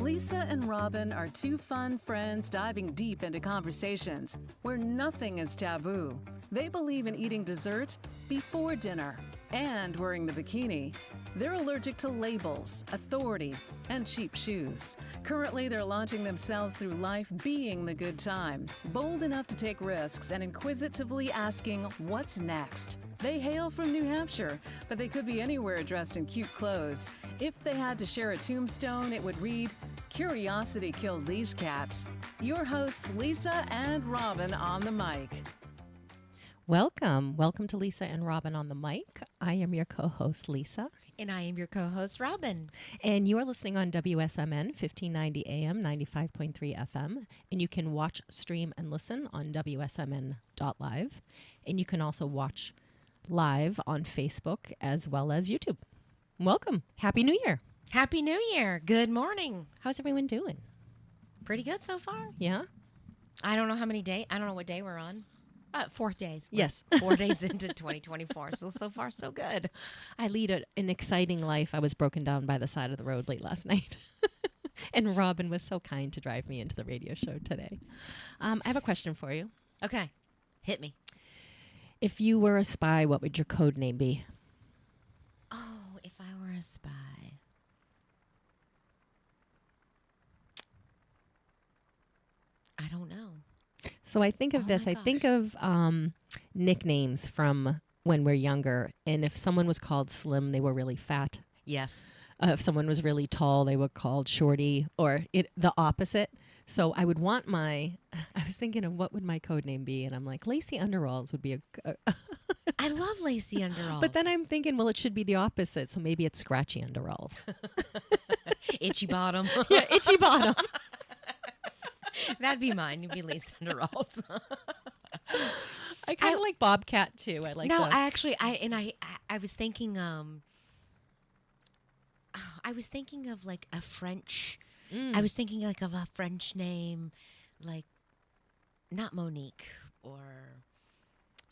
Lisa and Robyn are two fun friends diving deep into conversations where nothing is taboo. They believe in eating dessert before dinner and wearing the bikini. They're allergic to labels, authority, and cheap shoes. Currently, they're launching themselves through life being the good time, bold enough to take risks and inquisitively asking, what's next? They hail from New Hampshire, but they could be anywhere dressed in cute clothes. If they had to share a tombstone, it would read, "Curiosity killed these cats." Your hosts, Lisa and Robyn on the mic. Welcome to Lisa and Robyn on the mic. I am your co-host, Lisa. And I am your co-host, Robyn. And you are listening on WSMN 1590 AM, 95.3 FM. And you can watch, stream, and listen on WSMN.live. And you can also watch live on Facebook as well as YouTube. Welcome. Happy New Year. Happy New Year. Good morning. How's everyone doing? Pretty good so far. Yeah? I don't know how many days. I don't know what day we're on. Fourth day. Yes. 4 days into 2024. So far, so good. I lead an exciting life. I was broken down by the side of the road late last night. And Robyn was so kind to drive me into the radio show today. I have a question for you. Okay. Hit me. If you were a spy, what would your code name be? Oh, if I were a spy. I don't know. So I think of this. I think of nicknames from when we're younger. And if someone was called Slim, they were really fat. Yes. If someone was really tall, they were called Shorty, or the opposite. So I would want I was thinking of what would my code name be, and I'm like, Lacy Underalls would be a I love Lacy Underalls. But then I'm thinking, well, it should be the opposite, so maybe it's Scratchy Underalls. Itchy Bottom. Yeah, Itchy Bottom. That'd be mine. You'd be Lacy Underalls. I kind of like Bobcat too. I like. No, I was thinking. I was thinking of like a French. I was thinking like of a French name, like not Monique or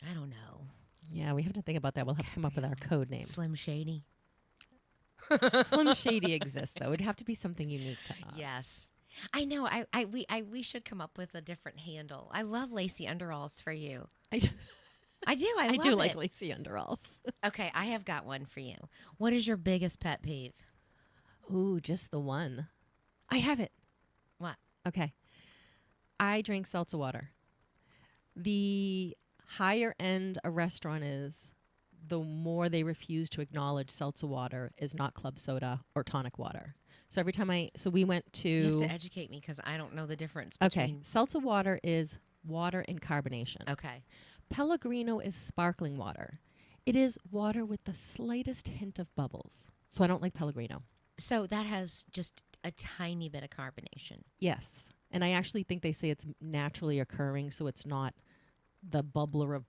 I don't know. Yeah, we have to think about that. We'll have to come up with our code name. Slim Shady. Slim Shady exists though. It'd have to be something unique to us. Yes. I know. We should come up with a different handle. I love Lacy Underalls for you. I do. I do love like it. Lacy Underalls. Okay, I have got one for you. What is your biggest pet peeve? Ooh, just the one. I have it. What? Okay. I drink seltzer water. The higher end a restaurant is, the more they refuse to acknowledge seltzer water is not club soda or tonic water. So every time we went to... You have to educate me because I don't know the difference between... Okay. Seltzer water is water in carbonation. Okay. Pellegrino is sparkling water. It is water with the slightest hint of bubbles. So I don't like Pellegrino. So that has just a tiny bit of carbonation. Yes. And I actually think they say it's naturally occurring, so it's not the bubbler of,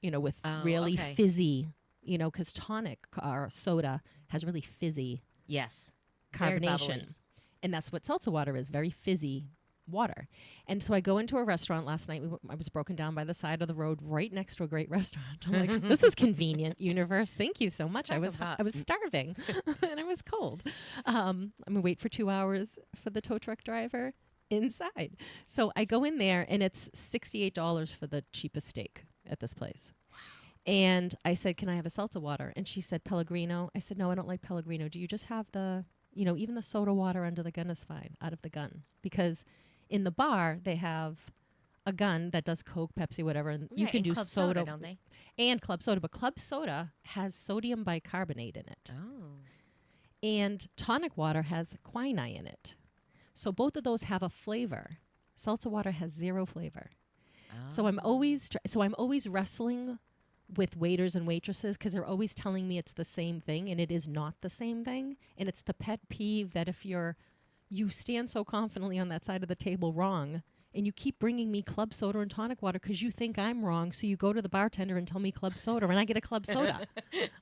with really fizzy, because tonic or soda has really fizzy yes, carbonation. And that's what seltzer water is, very fizzy water. And so I go into a restaurant last night. I was broken down by the side of the road right next to a great restaurant. I'm like, this is convenient, universe. Thank you so much. I was starving and I was cold. I'm going to wait for 2 hours for the tow truck driver inside. So I go in there and it's $68 for the cheapest steak at this place. And I said, can I have a seltzer water? And she said, Pellegrino. I said, no, I don't like Pellegrino. Do you just have the, even the soda water under the gun is fine, out of the gun. Because in the bar, they have a gun that does Coke, Pepsi, whatever, and you can do Club soda, don't they? And club soda. But club soda has sodium bicarbonate in it. Oh. And tonic water has quinine in it. So both of those have a flavor. Seltzer water has zero flavor. Oh. So I'm always wrestling with waiters and waitresses because they're always telling me it's the same thing, and it is not the same thing. And it's the pet peeve that if you stand so confidently on that side of the table wrong, and you keep bringing me club soda and tonic water because you think I'm wrong, so you go to the bartender and tell me club soda, and I get a club soda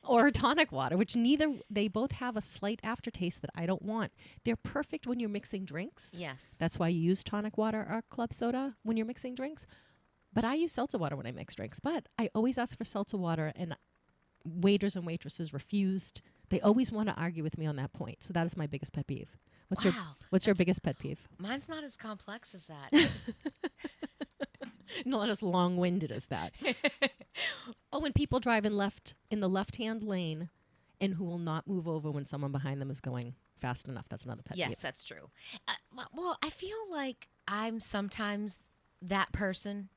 or tonic water, which they both have a slight aftertaste that I don't want. They're perfect when you're mixing drinks. Yes. That's why you use tonic water or club soda when you're mixing drinks. But I use seltzer water when I mix drinks. But I always ask for seltzer water, and waiters and waitresses refused. They always want to argue with me on that point. So that is my biggest pet peeve. Wow. What's your biggest pet peeve? Mine's not as complex as that. It's just- Not as long-winded as that. Oh, when people drive in the left-hand lane and who will not move over when someone behind them is going fast enough. That's another pet yes, peeve. that's true. Well, I feel like I'm sometimes that person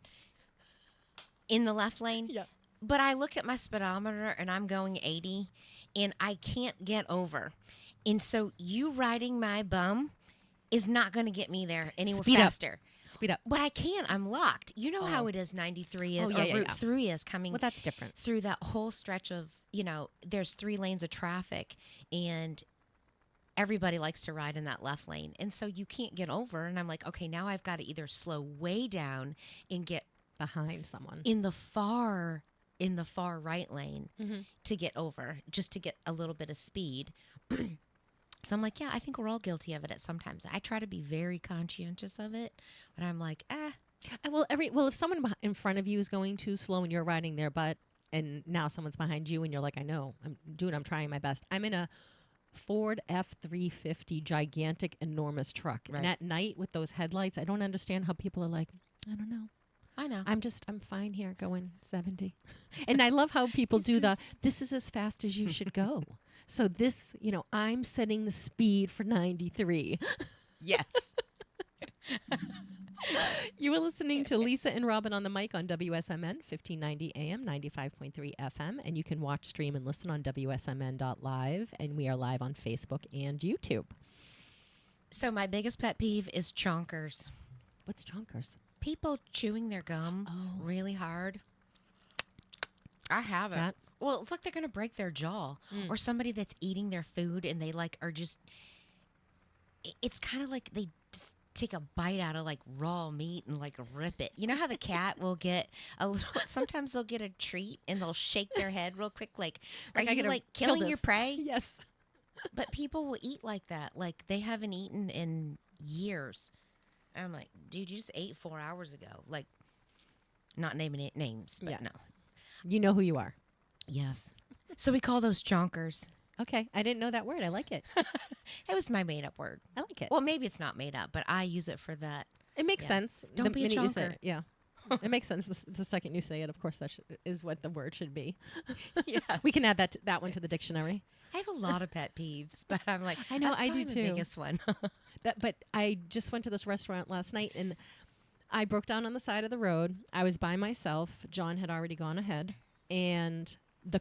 in the left lane. Yeah. But I look at my speedometer and I'm going 80 and I can't get over. And so you riding my bum is not going to get me there any faster. Speed up. But I can't. I'm locked. You know how it is 93 is, Oh, yeah, or Route yeah. 3 is coming Well, that's different. through that whole stretch of, there's 3 lanes of traffic and everybody likes to ride in that left lane. And so you can't get over. And I'm like, okay, now I've got to either slow way down and get Behind someone. in the far right lane to get over, just to get a little bit of speed. So I'm like, yeah, I think we're all guilty of it sometimes. I try to be very conscientious of it, but I'm like, Well, if someone in front of you is going too slow and you're riding their butt, and now someone's behind you and you're like, I know, I'm trying my best. I'm in a Ford F-350 gigantic, enormous truck. Right. And at night with those headlights, I don't understand how people are like, I don't know. I know. I'm fine here going 70. And I love how people do this is as fast as you should go. So this, I'm setting the speed for 93. Yes. You were listening to Lisa and Robyn on the mic on WSMN 1590 AM, 95.3 FM, and you can watch, stream, and listen on WSMN.live, and we are live on Facebook and YouTube. So my biggest pet peeve is chonkers. What's chonkers? People chewing their gum really hard. I have it. That? Well, it's like they're going to break their jaw. Or somebody that's eating their food and they are just, it's kind of like they just take a bite out of raw meat and rip it. You know how the cat will get a little, sometimes they'll get a treat and they'll shake their head real quick. Are you killing your prey? Yes. But people will eat like that. They haven't eaten in years. I'm like, dude, you just ate 4 hours ago. Not naming it names, but no. You know who you are. Yes. So we call those chonkers. Okay. I didn't know that word. I like it. It was my made-up word. I like it. Well, maybe it's not made up, but I use it for that. It makes sense. Don't be a minute you say chonker. it. Yeah. It makes sense. The second you say it, of course, that is what the word should be. Yeah. We can add that one to the dictionary. I have a lot of pet peeves, but I'm like, I know, that's I do probably the too. biggest one. But I just went to this restaurant last night and I broke down on the side of the road. I was by myself. John had already gone ahead, and the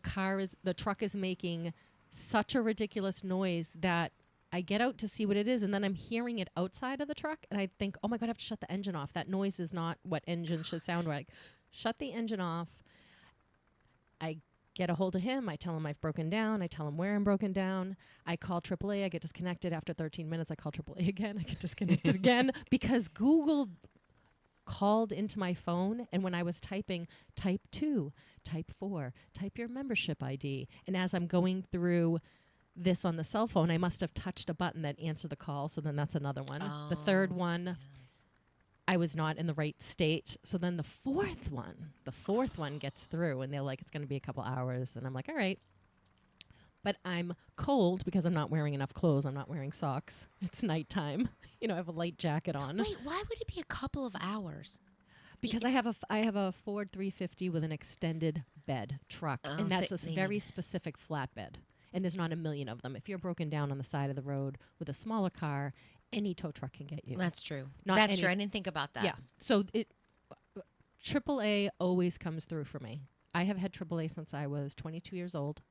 truck is making such a ridiculous noise that I get out to see what it is, and then I'm hearing it outside of the truck, and I think, oh my God, I have to shut the engine off. That noise is not what engines should sound like. Shut the engine off. I get a hold of him. I tell him I've broken down. I tell him where I'm broken down. I call AAA. I get disconnected. After 13 minutes, I call AAA again. I get disconnected again because Google called into my phone, and when I was typing, type 2, type 4, type your membership ID. And as I'm going through this on the cell phone, I must have touched a button that answered the call, so then that's another one. The third one, I was not in the right state. So then the fourth one gets through, and they're like, it's going to be a couple hours. And I'm like, all right. But I'm cold because I'm not wearing enough clothes. I'm not wearing socks. It's nighttime. I have a light jacket on. Wait, why would it be a couple of hours? Because I have a Ford 350 with an extended bed truck, and that's a very specific flatbed. And there's not a million of them. If you're broken down on the side of the road with a smaller car, any tow truck can get you. That's true. That's true. I didn't think about that. Yeah. So AAA always comes through for me. I have had AAA since I was 22 years old.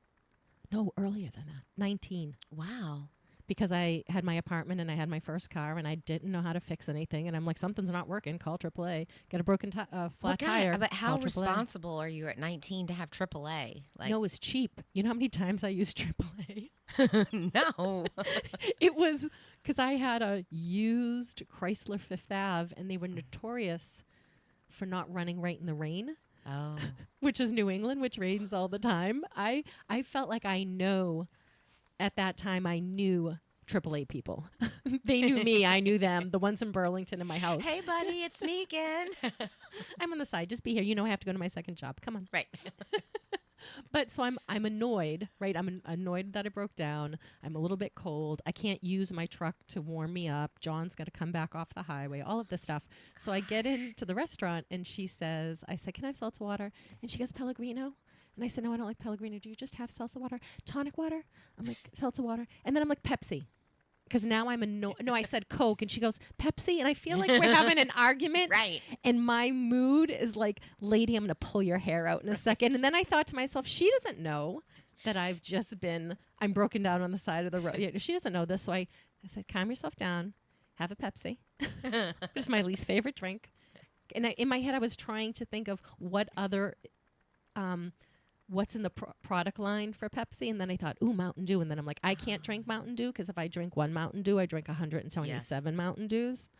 No, earlier than that. 19. Wow. Because I had my apartment and I had my first car and I didn't know how to fix anything. And I'm like, something's not working. Call AAA. Get a broken flat tire. But how call AAA. responsible are you at 19 to have AAA? No, it was cheap. You know how many times I used AAA? No. It was because I had a used Chrysler Fifth Ave, and they were notorious for not running right in the rain. Oh. Which is New England, which rains all the time. I felt like at that time I knew AAA people. They knew me. I knew them. The ones in Burlington in my house. Hey, buddy, it's me again. I'm on the side. Just be here. I have to go to my second job. Come on. Right. But so I'm annoyed, right? I'm annoyed that it broke down. I'm a little bit cold. I can't use my truck to warm me up. John's got to come back off the highway, all of this stuff. So I get into the restaurant and she says, I said, can I have seltzer water? And she goes, Pellegrino? And I said, no, I don't like Pellegrino. Do you just have seltzer water? Tonic water? I'm like, seltzer water. And then I'm like, Pepsi. Because now I'm annoyed. No, I said Coke. And she goes, Pepsi? And I feel like we're having an argument. Right. And my mood is like, lady, I'm going to pull your hair out in a second. And then I thought to myself, she doesn't know that I'm broken down on the side of the road. Yeah, she doesn't know this. So I said, calm yourself down. Have a Pepsi. It's my least favorite drink. And in my head, I was trying to think of what other... what's in the product line for Pepsi, and then I thought, ooh, Mountain Dew, and then I'm like, I can't drink Mountain Dew because if I drink one Mountain Dew, I drink 127 Mountain Dews.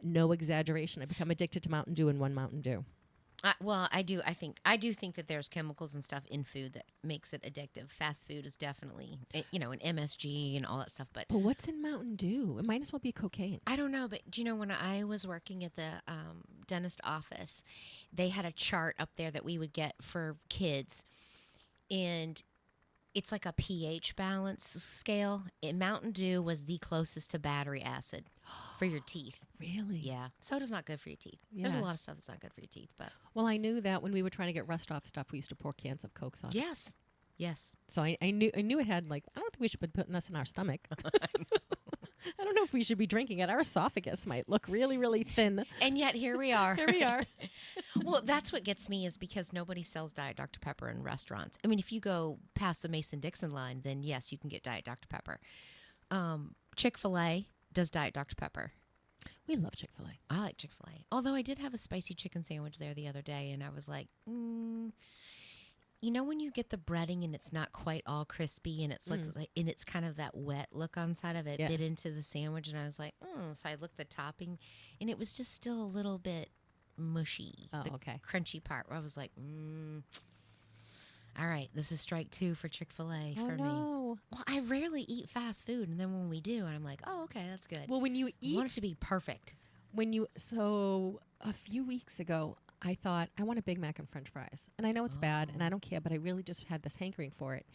No exaggeration. I become addicted to Mountain Dew and one Mountain Dew. Well, I do think that there's chemicals and stuff in food that makes it addictive. Fast food is definitely, an MSG and all that stuff. But what's in Mountain Dew? It might as well be cocaine. I don't know. But do you know when I was working at the dentist office, they had a chart up there that we would get for kids. And it's like a pH balance scale. And Mountain Dew was the closest to battery acid for your teeth. Really? Yeah. Soda's not good for your teeth. Yeah. There's a lot of stuff that's not good for your teeth. But well, I knew that when we were trying to get rust off stuff, we used to pour cans of Coke on. Yes. Yes. So I knew it had like, I don't think we should be putting this in our stomach. I don't know if we should be drinking it. Our esophagus might look really, really thin. And yet here we are. Here we are. Well, that's what gets me is because nobody sells Diet Dr. Pepper in restaurants. I mean, if you go past the Mason-Dixon line, then yes, you can get Diet Dr. Pepper. Chick-fil-A does Diet Dr. Pepper. We love Chick-fil-A. I like Chick-fil-A. Although I did have a spicy chicken sandwich there the other day, and I was like, you know when you get the breading and it's not quite all crispy and it's like and it's kind of that wet look on side of it bit into the sandwich, and I was like, so I looked at the topping and it was just still a little bit mushy. Oh, the okay. Crunchy part where I was like, all right, this is strike 2 for Chick-fil-A for me. Well, I rarely eat fast food, and then when we do, and I'm like, oh, okay, that's good. Well, when you eat, I want it to be perfect. So a few weeks ago, I thought, I want a Big Mac and French fries. And I know it's bad, and I don't care, but I really just had this hankering for it.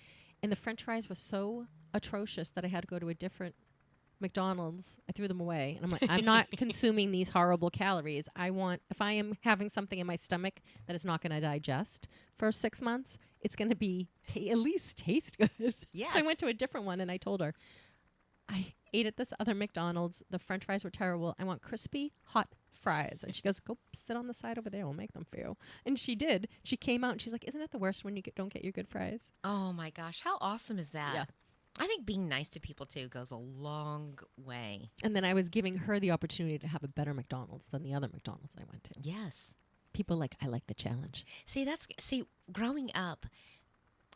And the French fries were so atrocious that I had to go to a different McDonald's. I threw them away. And I'm like, I'm not consuming these horrible calories. If I am having something in my stomach that is not going to digest for 6 months, it's going to be at least taste good. Yes. So I went to a different one, and I told her, I ate at this other McDonald's. The French fries were terrible. I want crispy, hot fries. And she goes, go sit on the side over there. We'll make them for you. And she did. She came out and she's like, isn't it the worst when you don't get your good fries? Oh my gosh. How awesome is that? Yeah. I think being nice to people too goes a long way. And then I was giving her the opportunity to have a better McDonald's than the other McDonald's I went to. Yes. People I like the challenge. See, growing up,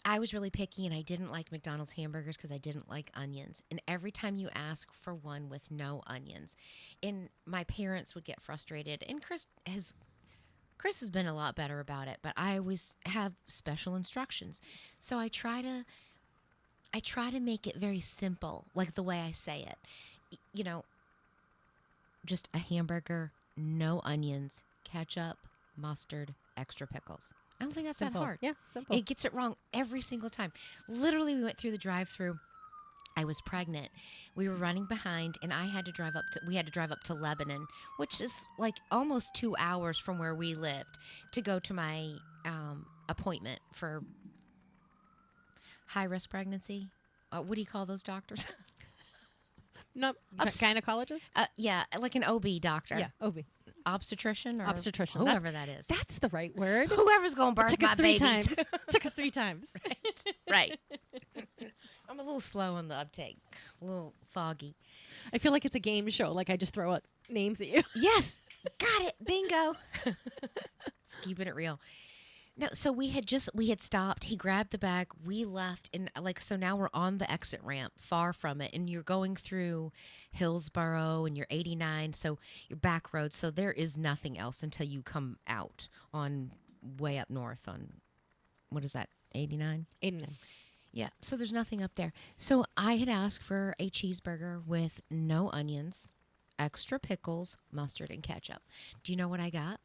I was really picky and I didn't like McDonald's hamburgers because I didn't like onions. And every time you ask for one with no onions, and my parents would get frustrated. And Chris has been a lot better about it, but I always have special instructions. So I try to make it very simple, like the way I say it. Just a hamburger, no onions, ketchup, mustard, extra pickles. I don't think that's simple. that hard. Yeah, simple. It gets it wrong every single time. Literally, we went through the drive-thru. I was pregnant. We were running behind, and we had to drive up to Lebanon, which is like almost 2 hours from where we lived, to go to my appointment for high-risk pregnancy. What do you call those doctors? No, gynecologist? Yeah, like an OB doctor. Yeah, OB. Obstetrician or Obstetrician. whoever that is. That's the right word. Whoever's going to birth Took my us 3 babies. times. Took us 3 times. Right. I'm a little slow on the uptake. A little foggy. I feel like it's a game show. Like I just throw out names at you. Yes. Got it. Bingo. It's keeping it real. No, so we had stopped. He grabbed the bag. We left, and so now we're on the exit ramp, far from it, and you're going through Hillsboro, and you're 89, so you're back roads. So there is nothing else until you come out on way up north on, what is that, 89? 89. Yeah. So there's nothing up there. So I had asked for a cheeseburger with no onions, extra pickles, mustard, and ketchup. Do you know what I got?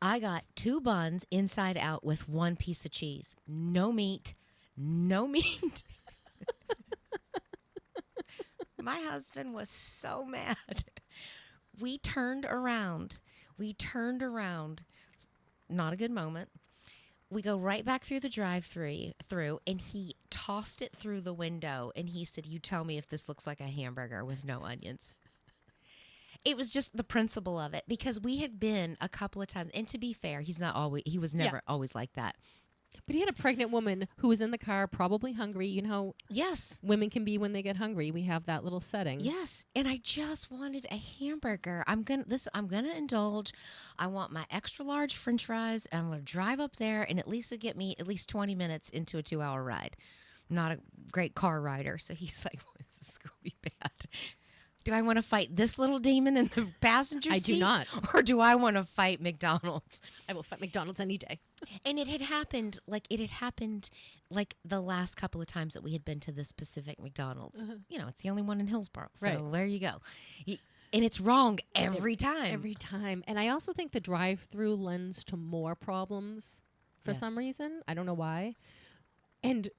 I got 2 buns inside out with 1 piece of cheese. No meat. No meat. My husband was so mad. We turned around. Not a good moment. We go right back through the drive-through, and he tossed it through the window, and he said, "You tell me if this looks like a hamburger with no onions." It was just the principle of it, because we had been a couple of times, and to be fair, he was never always like that. But he had a pregnant woman who was in the car, probably hungry. You know how Yes. women can be when they get hungry. We have that little setting. Yes, and I just wanted a hamburger. I'm gonna indulge. I want my extra large French fries, and I'm gonna drive up there, and at least it'll get me at least 20 minutes into a 2-hour ride. I'm not a great car rider, so he's like, well, "This is gonna be bad. Do I want to fight this little demon in the passenger seat? I do not. Or do I want to fight McDonald's?" I will fight McDonald's any day. And it had happened like the last couple of times that we had been to this specific McDonald's. You know, it's the only one in Hillsborough. So Right. there you go. And it's wrong every time. Every time. And I also think the drive-through lends to more problems for Yes. some reason. I don't know why. And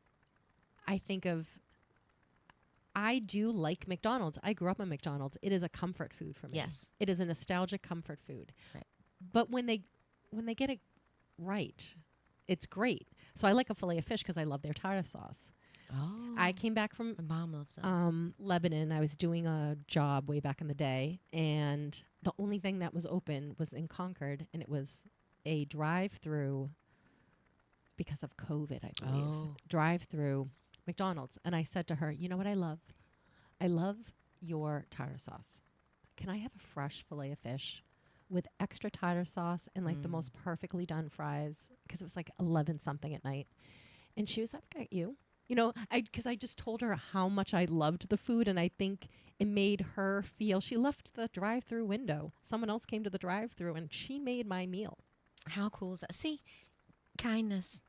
I do like McDonald's. I grew up in McDonald's. It is a comfort food for me. Yes. It is a nostalgic comfort food. Right. But when they get it right, it's great. So I like a fillet of fish because I love their tartar sauce. Oh. I came back from My mom loves those. Lebanon. I was doing a job way back in the day, and the only thing that was open was in Concord, and it was a drive-through because of COVID, I believe. Oh. Drive-through McDonald's. And I said to her, "You know what I love? I love your tartar sauce. Can I have a fresh fillet of fish with extra tartar sauce and like the most perfectly done fries?" Because it was like 11 something at night. And she was like, "I got you." You know, because I just told her how much I loved the food, and I think it made her feel she left the drive-through window. Someone else came to the drive-through, and she made my meal. How cool is that? See, kindness.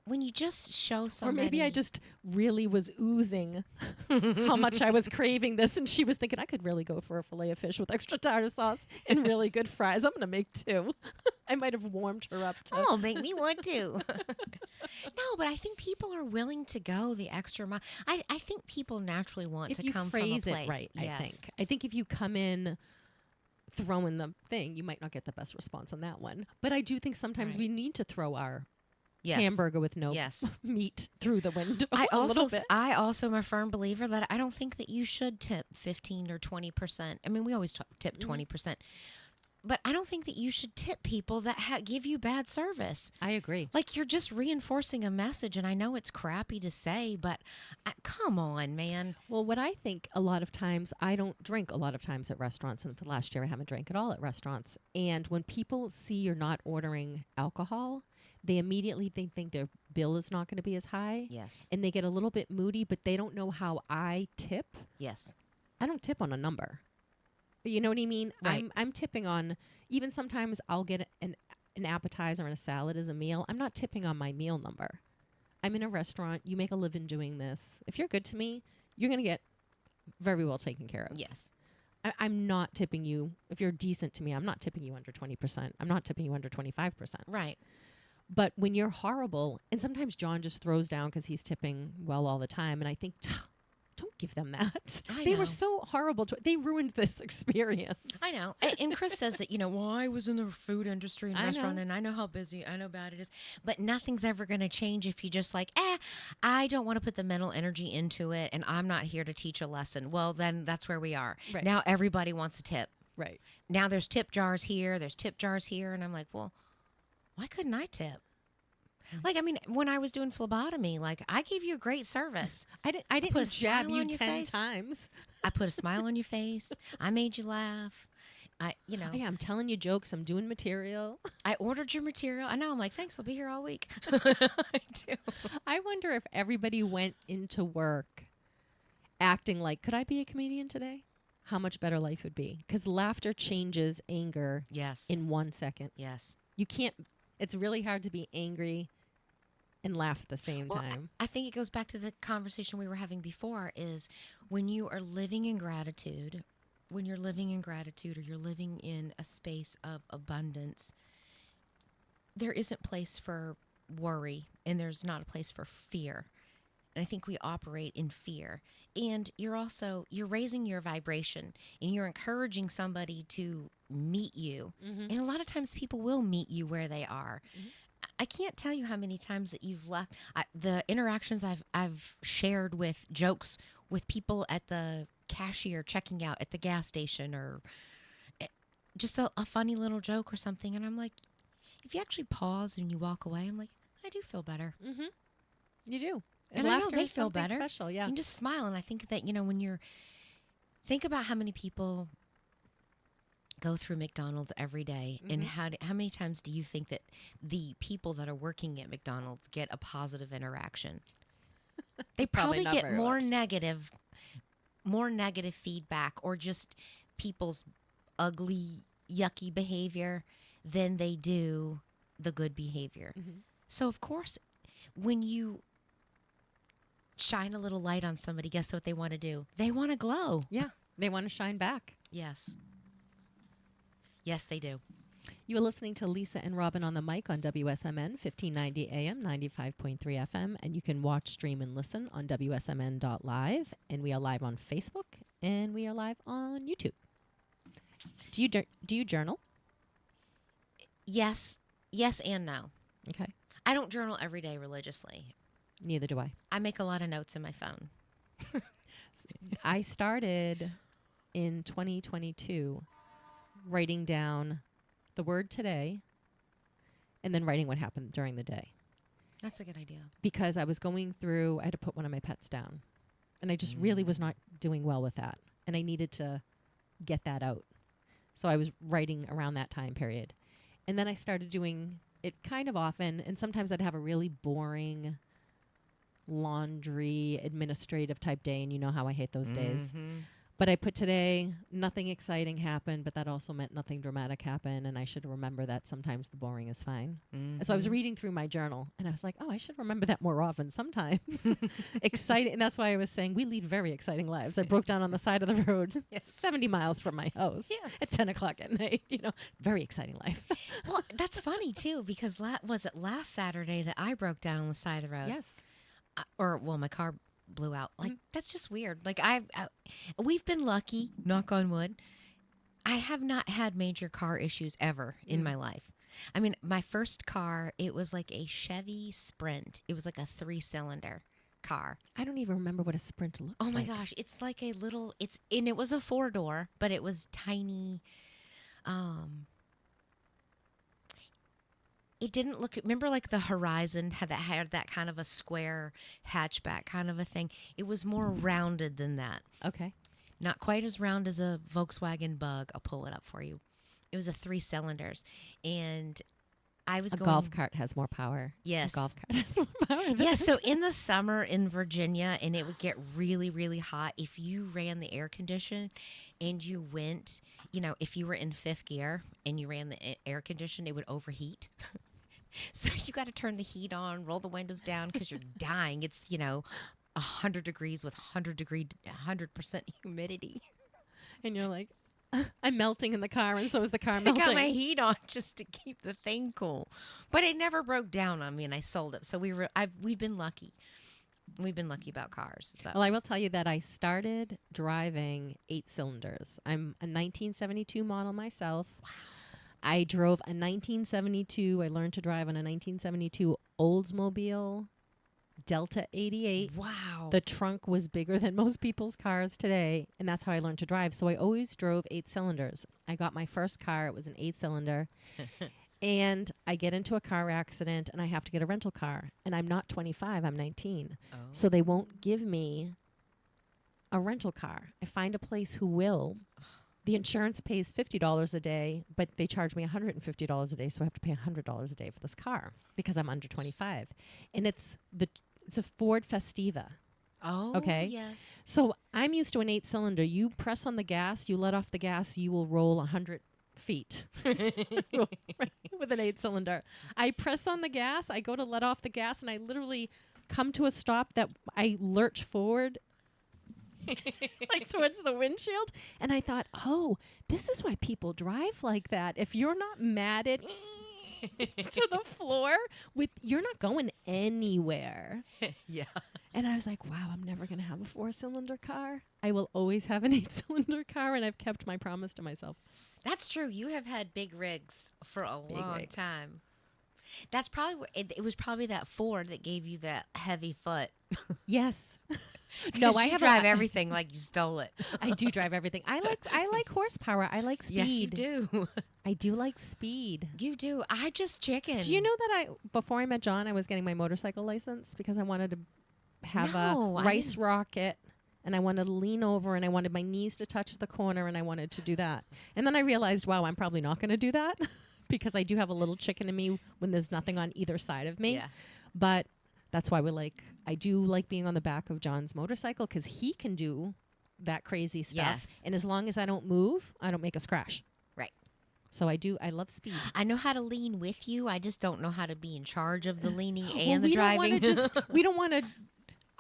When you just show somebody. Or maybe I just really was oozing how much I was craving this, and she was thinking I could really go for a fillet of fish with extra tartar sauce and really good fries. I'm going to make 2. I might have warmed her up to. Oh, make me want to. No, but I think people are willing to go the extra mile. I think people naturally want if to you come phrase from a place. it right, Yes. I think if you come in throwing the thing, you might not get the best response on that one. But I do think sometimes Right. we need to throw our Yes. hamburger with no Yes. meat through the window I a little bit. also am a firm believer that I don't think that you should tip 15 or 20%. I mean, we always tip 20%. But I don't think that you should tip people that give you bad service. I agree. Like, you're just reinforcing a message, and I know it's crappy to say, but come on, man. Well, what I think a lot of times, I don't drink a lot of times at restaurants, and for the last year I haven't drank at all at restaurants. And when people see you're not ordering alcohol, they immediately think their bill is not going to be as high. Yes. And they get a little bit moody, but they don't know how I tip. Yes. I don't tip on a number. You know what I mean? Right. I'm tipping on, even sometimes I'll get an appetizer and a salad as a meal. I'm not tipping on my meal number. I'm in a restaurant. You make a living doing this. If you're good to me, you're going to get very well taken care of. Yes. I'm not tipping you. If you're decent to me, I'm not tipping you under 20%. I'm not tipping you under 25%. Right. But when you're horrible, and sometimes John just throws down because he's tipping well all the time, and I think, don't give them that. I They know. were so horrible. They ruined this experience. I know. And Chris says that, well, I was in the food industry and I restaurant, know. and I know how busy, I know how bad it is. But nothing's ever going to change if you just I don't want to put the mental energy into it, and I'm not here to teach a lesson. Well, then that's where we are. Right. Now everybody wants a tip. Right. Now there's tip jars here, there's tip jars here, and I'm like, well, why couldn't I tip? Like, I mean, when I was doing phlebotomy, I gave you a great service. I didn't put a jab smile you on your 10 face. times. I put a smile on your face. I made you laugh. Hey, I'm telling you jokes. I'm doing material. I ordered your material. I know. I'm like, thanks. I'll be here all week. I do. I wonder if everybody went into work acting like, could I be a comedian today? How much better life would be. Because laughter changes anger Yes. in 1 second. Yes. You can't, it's really hard to be angry and laugh at the same Well, time. I think it goes back to the conversation we were having before is when you are living in gratitude, or you're living in a space of abundance, there isn't place for worry, and there's not a place for fear. And I think we operate in fear. And you're raising your vibration, and you're encouraging somebody to meet you. And a lot of times people will meet you where they are. I can't tell you how many times that you've left. The interactions I've shared with jokes with people at the cashier checking out at the gas station, or just a funny little joke or something. And I'm like, if you actually pause and you walk away, I'm like, I do feel better. You do. And I know laughter they is feel something better. special, yeah. You can just smile. And I think that, think about how many people go through McDonald's every day, and how many times do you think that the people that are working at McDonald's get a positive interaction? They probably not get very more much. negative feedback, or just people's ugly, yucky behavior than they do the good behavior. So of course, when you shine a little light on somebody, guess what they want to do? They want to glow. Yeah, they want to shine back. Yes. Yes, they do. You are listening to Lisa and Robyn on the mic on WSMN 1590 AM, 95.3 FM, and you can watch, stream, and listen on WSMN.live, and we are live on Facebook, and we are live on YouTube. Do you journal? Yes and no. Okay. I don't journal every day religiously. Neither do I. I make a lot of notes in my phone. I started in 2022 writing down the word today and then writing what happened during the day. That's a good idea. Because I was going through, I had to put one of my pets down. And I just really was not doing well with that. And I needed to get that out. So I was writing around that time period. And then I started doing it kind of often. And sometimes I'd have a really boring laundry administrative type day. And you know how I hate those days. But I put today, nothing exciting happened, but that also meant nothing dramatic happened. And I should remember that sometimes the boring is fine. So I was reading through my journal, and I was like, oh, I should remember that more often sometimes. Exciting. And that's why I was saying we lead very exciting lives. I broke down on the side of the road, 70 miles from my house at 10 o'clock at night. Very exciting life. Well, that's funny, too, because was it last Saturday that I broke down on the side of the road? Yes. My car blew out. Like, that's just weird. Like, we've been lucky, knock on wood. I have not had major car issues ever in my life. I mean, my first car, it was like a Chevy Sprint. It was like a 3-cylinder car. I don't even remember what a Sprint looks like. Oh my gosh, it's like a little, and it was a 4-door, but it was tiny. It didn't look, remember like the Horizon had that kind of a square hatchback kind of a thing. It was more rounded than that. Okay. Not quite as round as a Volkswagen Bug. I'll pull it up for you. It was a 3 cylinders. And I was a going. golf cart has more power. Yes. A golf cart has more power. Yeah, so in the summer in Virginia, and it would get really, really hot, if you ran the air condition and you went, if you were in 5th gear and you ran the air condition, it would overheat. So you got to turn the heat on, roll the windows down because you're dying. It's, 100 degrees with 100% humidity. And you're like, I'm melting in the car, and so is the car melting. I got my heat on just to keep the thing cool. But it never broke down on me, and I sold it. So we've been lucky. We've been lucky about cars. But. Well, I will tell you that I started driving 8 cylinders. I'm a 1972 model myself. Wow. I drove a 1972. I learned to drive on a 1972 Oldsmobile Delta 88. Wow. The trunk was bigger than most people's cars today, and that's how I learned to drive. So I always drove 8 cylinders. I got my first car. It was an 8-cylinder. And I get into a car accident, and I have to get a rental car. And I'm not 25. I'm 19. Oh. So they won't give me a rental car. I find a place who will. The insurance pays $50 a day, but they charge me $150 a day, so I have to pay $100 a day for this car because I'm under 25. And it's a Ford Festiva. Oh, okay? Yes. So I'm used to an 8-cylinder. You press on the gas, you let off the gas, you will roll 100 feet with an 8-cylinder. I press on the gas, I go to let off the gas, and I literally come to a stop that I lurch forward like towards the windshield. And I thought, oh, this is why people drive like that. If you're not matted, to the floor with, you're not going anywhere. Yeah. And I was like, wow, I'm never going to have a 4-cylinder car. I will always have an 8-cylinder car, and I've kept my promise to myself. That's true. You have had big rigs for a long rigs. time. That's probably it was probably that Ford that gave you that heavy foot. Yes. No, I drive everything like you stole it. I do drive everything. I like horsepower. I like speed. Yes, you do. I do like speed. You do. I just chicken. Do you know that before I met John, I was getting my motorcycle license because I wanted to have a rice rocket, and I wanted to lean over, and I wanted my knees to touch the corner, and I wanted to do that. And then I realized, wow, I'm probably not going to do that because I do have a little chicken in me when there's nothing on either side of me. Yeah. But that's why I do like being on the back of John's motorcycle because he can do that crazy stuff. Yes. And as long as I don't move, I don't make us crash. Right. So I love speed. I know how to lean with you. I just don't know how to be in charge of the leaning Well, and the driving. We don't want to.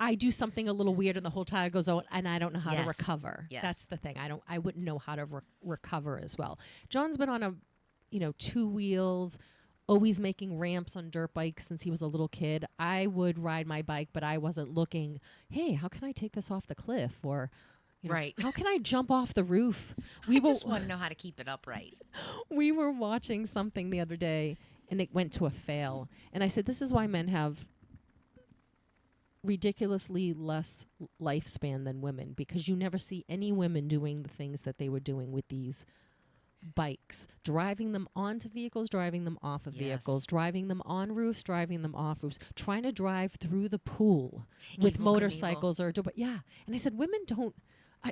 I do something a little weird and the whole tire goes out and I don't know how to Yes. recover. Yes. That's the thing. I wouldn't know how to recover as well. John's been on 2 wheels, always making ramps on dirt bikes since he was a little kid. I would ride my bike, but I wasn't looking, hey, how can I take this off the cliff? Or, Right. how can I jump off the roof? I just want to know how to keep it upright. We were watching something the other day and it went to a fail. And I said, this is why men have ridiculously less lifespan than women, because you never see any women doing the things that they were doing with these bikes, driving them onto vehicles, driving them off of vehicles, driving them on roofs, driving them off roofs, trying to drive through the pool with Evil motorcycles and I said, women don't.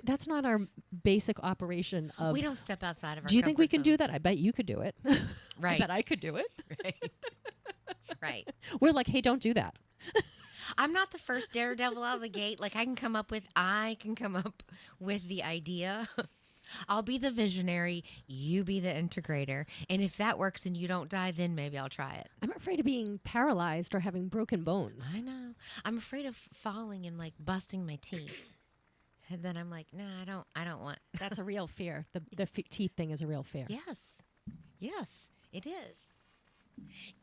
That's not our basic operation of. We don't step outside of our Do you think we comfort can do that? I bet you could do it. Right. I bet I could do it. Right. Right. We're like, hey, don't do that. I'm not the first daredevil out of the gate. Like I can come up with the idea. I'll be the visionary. You be the integrator. And if that works and you don't die, then maybe I'll try it. I'm afraid of being paralyzed or having broken bones. I know. I'm afraid of falling and like busting my teeth. And then I'm like, nah, I don't want. That's a real fear. The teeth thing is a real fear. Yes. Yes, it is.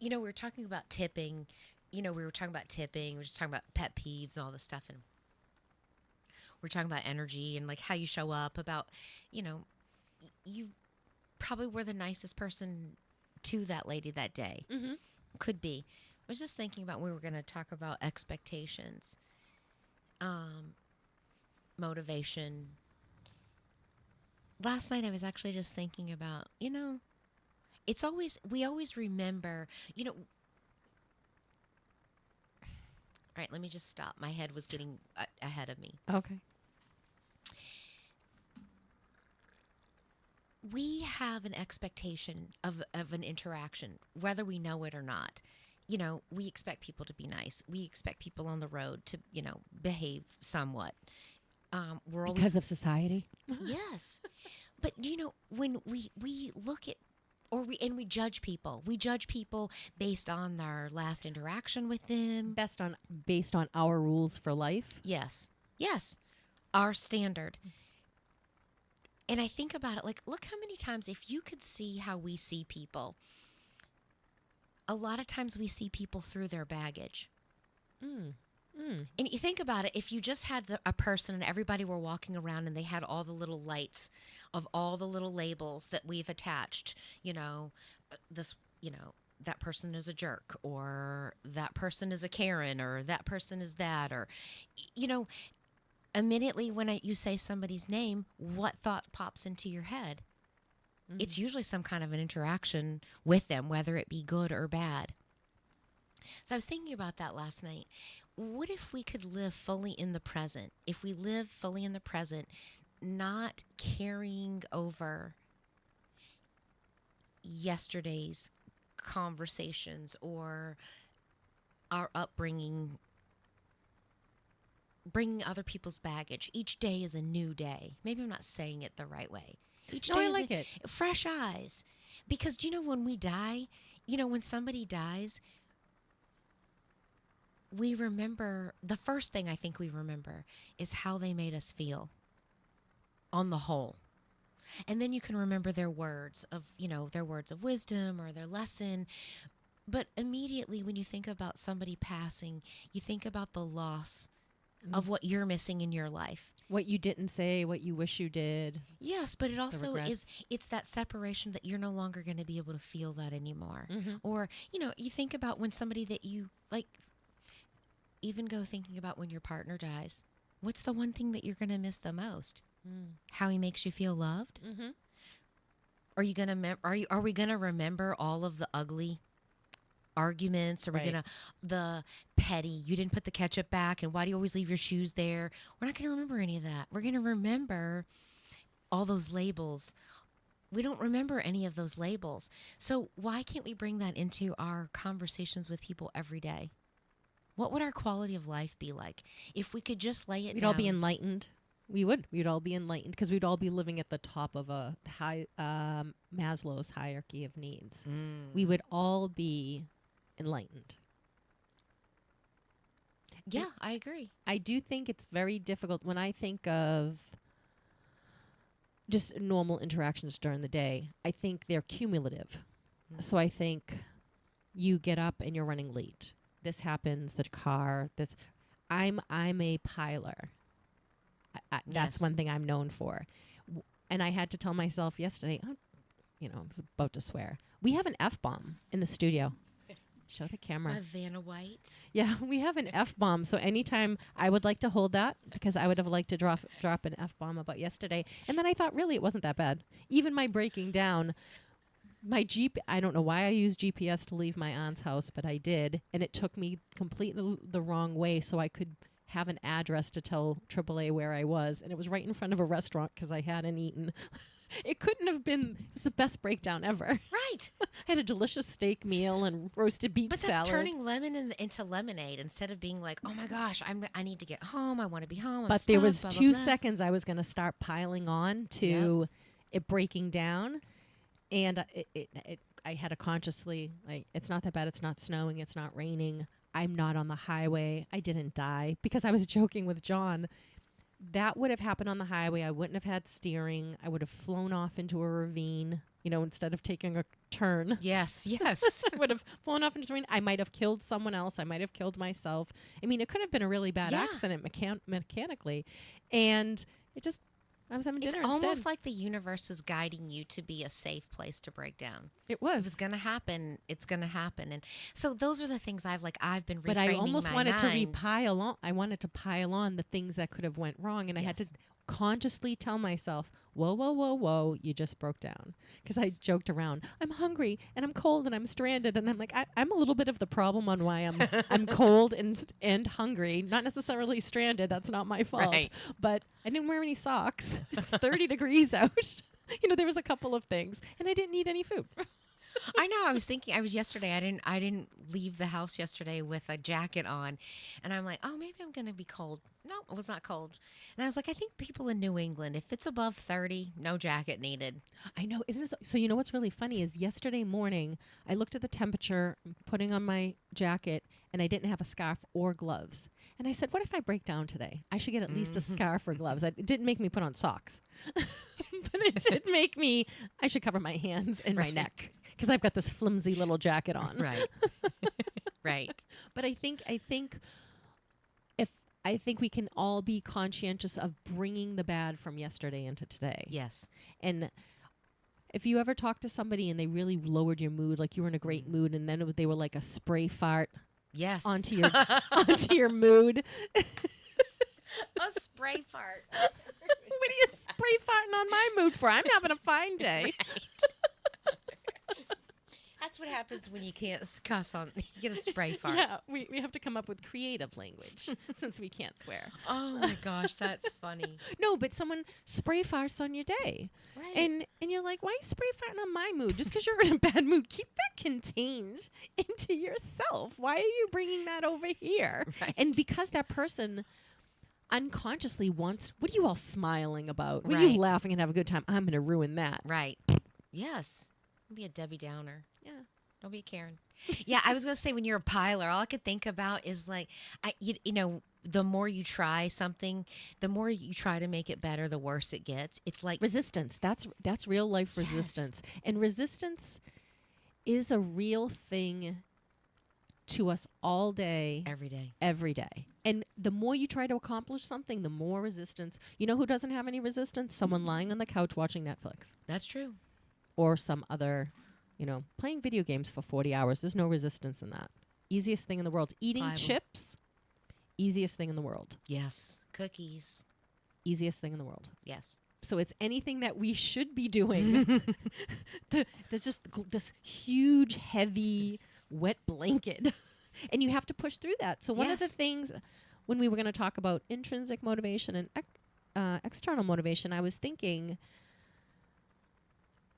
We were talking about tipping. We were talking about tipping. We were just talking about pet peeves and all this stuff. And we're talking about energy and like how you show up, about, you probably were the nicest person to that lady that day. Mm-hmm. Could be. I was just thinking about, we were going to talk about expectations, motivation. Last night I was actually just thinking about, we always remember, all right, let me just stop. My head was getting ahead of me. Okay. We have an expectation of an interaction, whether we know it or not. We expect people to be nice. We expect people on the road to, behave somewhat. We're always, because of society? yes. But, when we look at, we judge people. We judge people based on their last interaction with them. Based on our rules for life? Yes. Yes. Our standard. And I think about it, like, look how many times, if you could see how we see people, a lot of times we see people through their baggage. And you think about it, if you just had a person and everybody were walking around and they had all the little lights of all the little labels that we've attached, that person is a jerk, or that person is a Karen, or that person is that, or, immediately when you say somebody's name, what thought pops into your head? Mm-hmm. It's usually some kind of an interaction with them, whether it be good or bad. So I was thinking about that last night. What if we could live fully in the present? If we live fully in the present, not carrying over yesterday's conversations or our upbringing, bringing other people's baggage. Each day is a new day. Maybe I'm not saying it the right way. Each day I is like it. Fresh eyes. Because do you know when we die, when somebody dies, we remember, the first thing I think we remember is how they made us feel on the whole. And then you can remember their words of, their words of wisdom or their lesson. But immediately when you think about somebody passing, you think about the loss of what you're missing in your life. What you didn't say, what you wish you did. Yes, but it also regrets. it's that separation that you're no longer going to be able to feel that anymore. Or, you think about when somebody that you like, even go thinking about when your partner dies. What's the one thing that you're going to miss the most? How he makes you feel loved? Are you going to are we going to remember all of the ugly arguments? Are we gonna the petty, you didn't put the ketchup back, and why do you always leave your shoes there? We're not gonna remember any of that. We're gonna remember all those labels. We don't remember any of those labels. So why can't we bring that into our conversations with people every day? What would our quality of life be like if we could just lay it We'd down? all be enlightened. We'd all be enlightened because we'd all be living at the top of a high Maslow's hierarchy of needs. We would all be enlightened. Yeah, I agree. I do think it's very difficult when I think of just normal interactions during the day. I think they're cumulative. So I think you get up and you're running late. This happens, the car, this. I'm a piler. That's one thing I'm known for. And I had to tell myself yesterday, I was about to swear. We have an F-bomb in the studio. Show the camera. Vanna White. Yeah, we have an F-bomb. So anytime I would like to hold that because I would have liked to drop an F-bomb about yesterday. And then I thought, really, it wasn't that bad. Even my breaking down, I don't know why I used GPS to leave my aunt's house, but I did. And it took me completely the wrong way so I could have an address to tell AAA where I was. And it was right in front of a restaurant because I hadn't eaten. It couldn't have been. It was the best breakdown ever. Right. I had a delicious steak meal and roasted beet salad. But that's turning lemon into lemonade instead of being like, oh my gosh, I need to get home. I want to be home. But there was 2 seconds I was going to start piling on to it breaking down. And I had to consciously, it's not that bad. It's not snowing. It's not raining. I'm not on the highway. I didn't die. Because I was joking with John. That would have happened on the highway. I wouldn't have had steering. I would have flown off into a ravine, instead of taking a turn. Yes, yes. I would have flown off into a ravine. I might have killed someone else. I might have killed myself. I mean, it could have been a really bad accident mechanically. And I was having dinner instead. It's almost like the universe was guiding you to be a safe place to break down. It was. If it's going to happen, it's going to happen. And so those are the things I've been reframing. But I almost wanted to mind. pile on. I wanted to pile on the things that could have went wrong. And I had to consciously tell myself, whoa, whoa, whoa, whoa, you just broke down. Because I joked around, I'm hungry and I'm cold and I'm stranded. And I'm like, I'm a little bit of the problem on why I'm cold and hungry. Not necessarily stranded. That's not my fault. Right. But I didn't wear any socks. It's 30 degrees out. There was a couple of things. And I didn't eat any food. I know. I was thinking. Yesterday. I didn't leave the house yesterday with a jacket on, and I'm like, oh, maybe I'm going to be cold. No, it was not cold. And I was like, I think people in New England, if it's above 30, no jacket needed. I know. Isn't it so? What's really funny is yesterday morning I looked at the temperature, putting on my jacket, and I didn't have a scarf or gloves. And I said, what if I break down today? I should get at least a scarf or gloves. It didn't make me put on socks, but it did make me. I should cover my hands and my neck. Because I've got this flimsy little jacket on. Right. Right. But I think we can all be conscientious of bringing the bad from yesterday into today. Yes. And if you ever talk to somebody and they really lowered your mood, like you were in a great mood, and then they were like a spray fart. Yes. Onto your mood. A spray fart. What are you spray farting on my mood for? I'm having a fine day. Right. That's what happens when you can't cuss on. You get a spray fart. Yeah, we have to come up with creative language since we can't swear. Oh my gosh, that's funny. No, but someone spray farts on your day. Right. And you're like, why are you spray farting on my mood? Just because you're in a bad mood. Keep that contained into yourself. Why are you bringing that over here? Right. And because that person unconsciously wants, what are you all smiling about? What are Right. you laughing and have a good time? I'm going to ruin that. Right. Yes. Be a Debbie Downer. Yeah. Don't be a Karen. Yeah, I was going to say when you're a piler, all I could think about is like, you know, the more you try something, the more you try to make it better, the worse it gets. It's like Resistance. That's real life resistance. And resistance is a real thing to us all day. every day. Every day. And the more you try to accomplish something, the more resistance. You know who doesn't have any resistance? Someone lying on the couch watching Netflix. That's true. Or some other, you know, playing video games for 40 hours. There's no resistance in that. Easiest thing in the world. Eating Bible. chips, easiest thing in the world. Yes. Cookies. Easiest thing in the world. Yes. So it's anything that we should be doing. There's just this huge, heavy, wet blanket. And you have to push through that. So one of the Yes. things, when we were going to talk about intrinsic motivation and external motivation, I was thinking,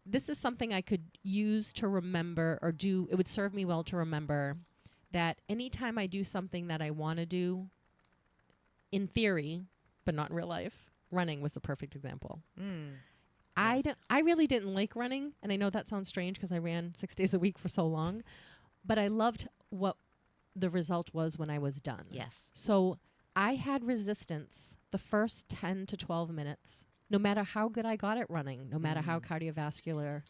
this is something I could use to remember or do. It would serve me well to remember that anytime I do something that I want to do, in theory, but not in real life, running was the perfect example. I really didn't like running, and I know that sounds strange because I ran 6 days a week for so long, but I loved what the result was when I was done. Yes. So I had resistance the first 10 to 12 minutes, no matter how good I got at running, no matter how cardiovascular,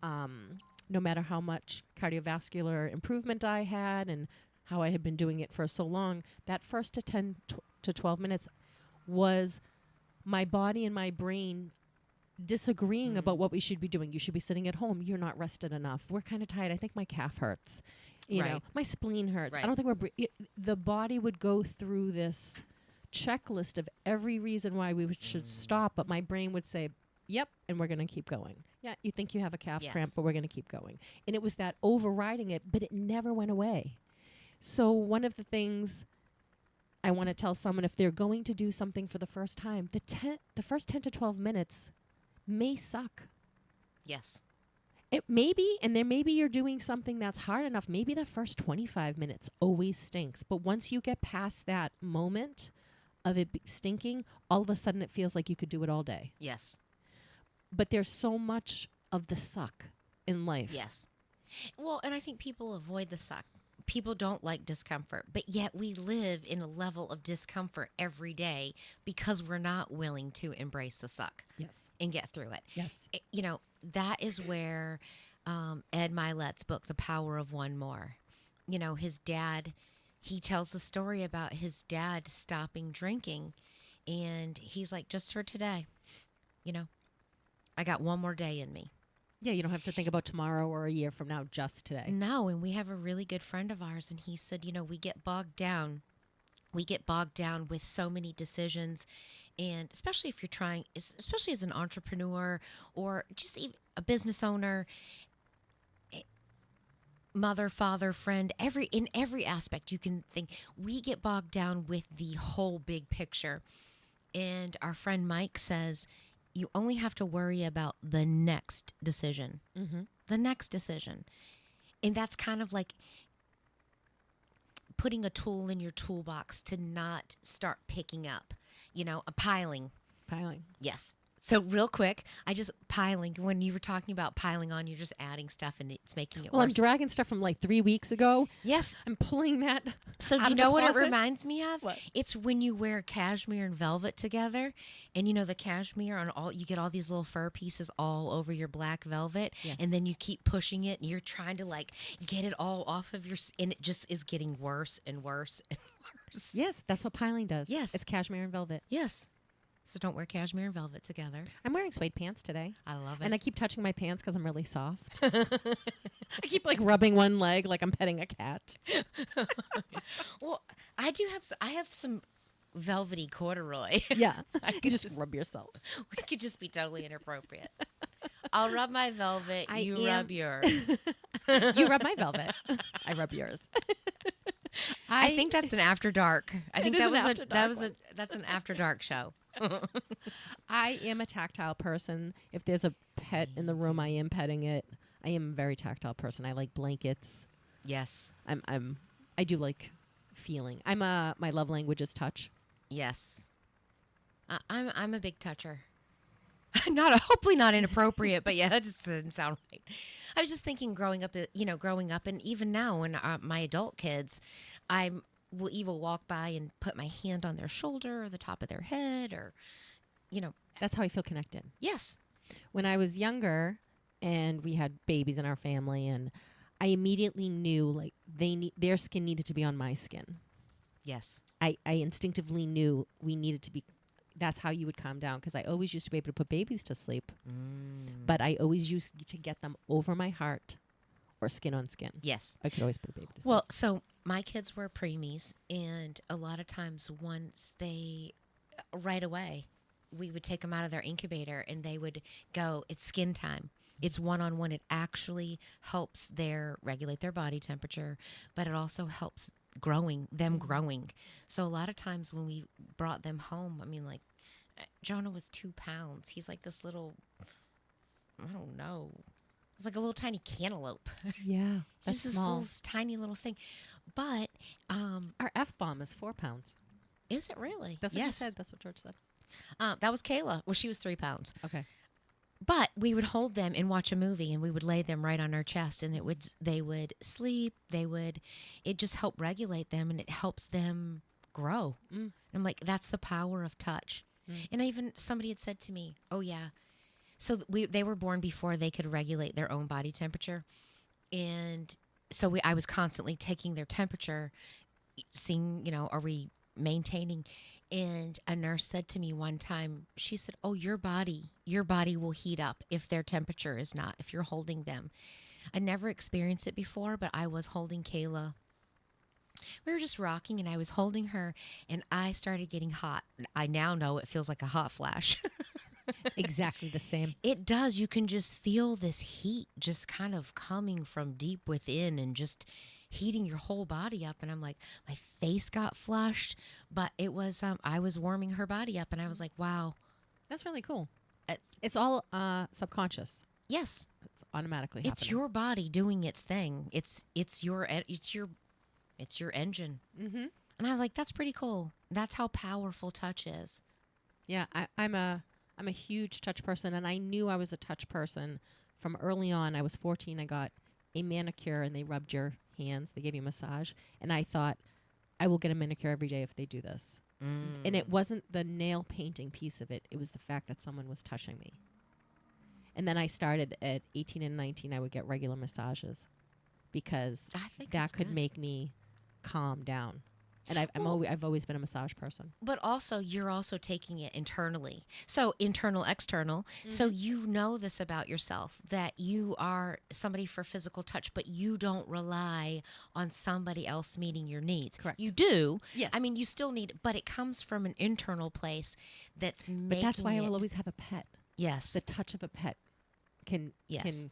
no matter how much cardiovascular improvement I had and how I had been doing it for so long, that first to 10 to 12 minutes was my body and my brain disagreeing about what we should be doing. You should be sitting at home. You're not rested enough. We're kind of tired. I think my calf hurts. You know, my spleen hurts. Right. I don't think the body would go through this checklist of every reason why we should stop, but my brain would say, yep, and we're going to keep going. Yeah, you think you have a calf cramp, but we're going to keep going. And it was that overriding it, but it never went away. So one of the things I want to tell someone, if they're going to do something for the first time, the first 10 to 12 minutes may suck. Yes. It maybe, and then maybe you're doing something that's hard enough. Maybe the first 25 minutes always stinks. But once you get past that moment of it stinking, all of a sudden it feels like you could do it all day. Yes. But there's so much of the suck in life. Yes. Well, and I think people avoid the suck. People don't like discomfort, but yet we live in a level of discomfort every day because we're not willing to embrace the suck. Yes. And get through it. Yes. You know, that is where Ed Milet's book, The Power of One More, you know, his dad, he tells the story about his dad stopping drinking. And he's like, just for today, you know, I got one more day in me. Yeah, you don't have to think about tomorrow or a year from now, just today. No, and we have a really good friend of ours, and he said, you know, we get bogged down. We get bogged down with so many decisions, and especially if you're trying, especially as an entrepreneur or just even a business owner, mother, father, friend, in every aspect you can think, we get bogged down with the whole big picture. And our friend Mike says, you only have to worry about the next decision. Mm-hmm. The next decision. And that's kind of like putting a tool in your toolbox to not start picking up, you know, a piling. Piling. Yes. So real quick, piling, when you were talking about piling on, you're just adding stuff and it's making it Well, worse. I'm dragging stuff from like 3 weeks ago. Yes. I'm pulling that. So out do you of the know what it closet. reminds me of? What? It's when you wear cashmere and velvet together, and you know the cashmere on you get all these little fur pieces all over your black velvet, Yeah. and then you keep pushing it, and you're trying to like get it all off of and it just is getting worse and worse and worse. Yes, that's what piling does. Yes. It's cashmere and velvet. Yes. So don't wear cashmere and velvet together. I'm wearing suede pants today. I love it. And I keep touching my pants because I'm really soft. I keep like rubbing one leg like I'm petting a cat. Well, I have some velvety corduroy. Yeah. I You could just rub yourself. We could just be totally inappropriate. I'll rub my velvet. I You am- rub yours. You rub my velvet. I rub yours. I think that's an after dark. I think is that an was after dark one. that's an after dark show. I am a tactile person. If there's a pet in the room, I am petting it. I am a very tactile person. I like blankets. Yes. I do like feeling. My love language is touch. Yes. I'm a big toucher. Hopefully not inappropriate, but yeah, that just didn't sound right. I was just thinking growing up, and even now when my adult kids, I will either walk by and put my hand on their shoulder or the top of their head or, That's how I feel connected. yes. When I was younger and we had babies in our family, and I immediately knew like their skin needed to be on my skin. Yes. I instinctively knew we needed to be. That's how you would calm down, because I always used to be able to put babies to sleep, but I always used to get them over my heart or skin on skin. Yes. I could always put a baby to sleep. Well, so my kids were preemies, and a lot of times once right away, we would take them out of their incubator and they would go, it's skin time. It's one-on-one. It actually helps regulate their body temperature, but it also helps growing. So a lot of times when we brought them home, I mean, like, Jonah was 2 pounds. He's like this little, I don't know. It's like a little tiny cantaloupe. Yeah, that's Just small. this tiny little thing. But Our F-bomb is 4 pounds. is it really? That's what you yes. said. That's what George said. That was Kayla. Well, she was 3 pounds. Okay. But we would hold them and watch a movie, and we would lay them right on our chest, and they would sleep. It just helped regulate them, and it helps them grow. And I'm like, that's the power of touch. And somebody had said to me, oh yeah, so they were born before they could regulate their own body temperature, and so I was constantly taking their temperature, seeing, are we maintaining. And a nurse said to me one time, she said, oh, your body will heat up if their temperature is not, if you're holding them. I never experienced it before, but I was holding Kayla. We were just rocking, and I was holding her, and I started getting hot. I now know it feels like a hot flash. Exactly the same. It does. You can just feel this heat just kind of coming from deep within and just heating your whole body up. And I'm like, my face got flushed, but it was, I was warming her body up, and I was like, wow. That's really cool. It's, It's all subconscious. yes, It's automatically it's happening. your body doing its thing. It's your engine. Mm-hmm. And I was like, that's pretty cool. That's how powerful touch is. Yeah, I'm a huge touch person, and I knew I was a touch person from early on. I was 14. I got a manicure, and they rubbed your hands. They gave you a massage, and I thought, I will get a manicure every day if they do this. And it wasn't the nail painting piece of it. It was the fact that someone was touching me. And then I started at 18 and 19. I would get regular massages because I think that that's could good. make me calm down. And I've always been a massage person. But also, you're also taking it internally. So internal, external. So you know this about yourself, that you are somebody for physical touch, but you don't rely on somebody else meeting your needs. Correct. You do. Yes. I mean, you still need, but it comes from an internal place that's making But that's why I will it- always have a pet. Yes. The touch of a pet can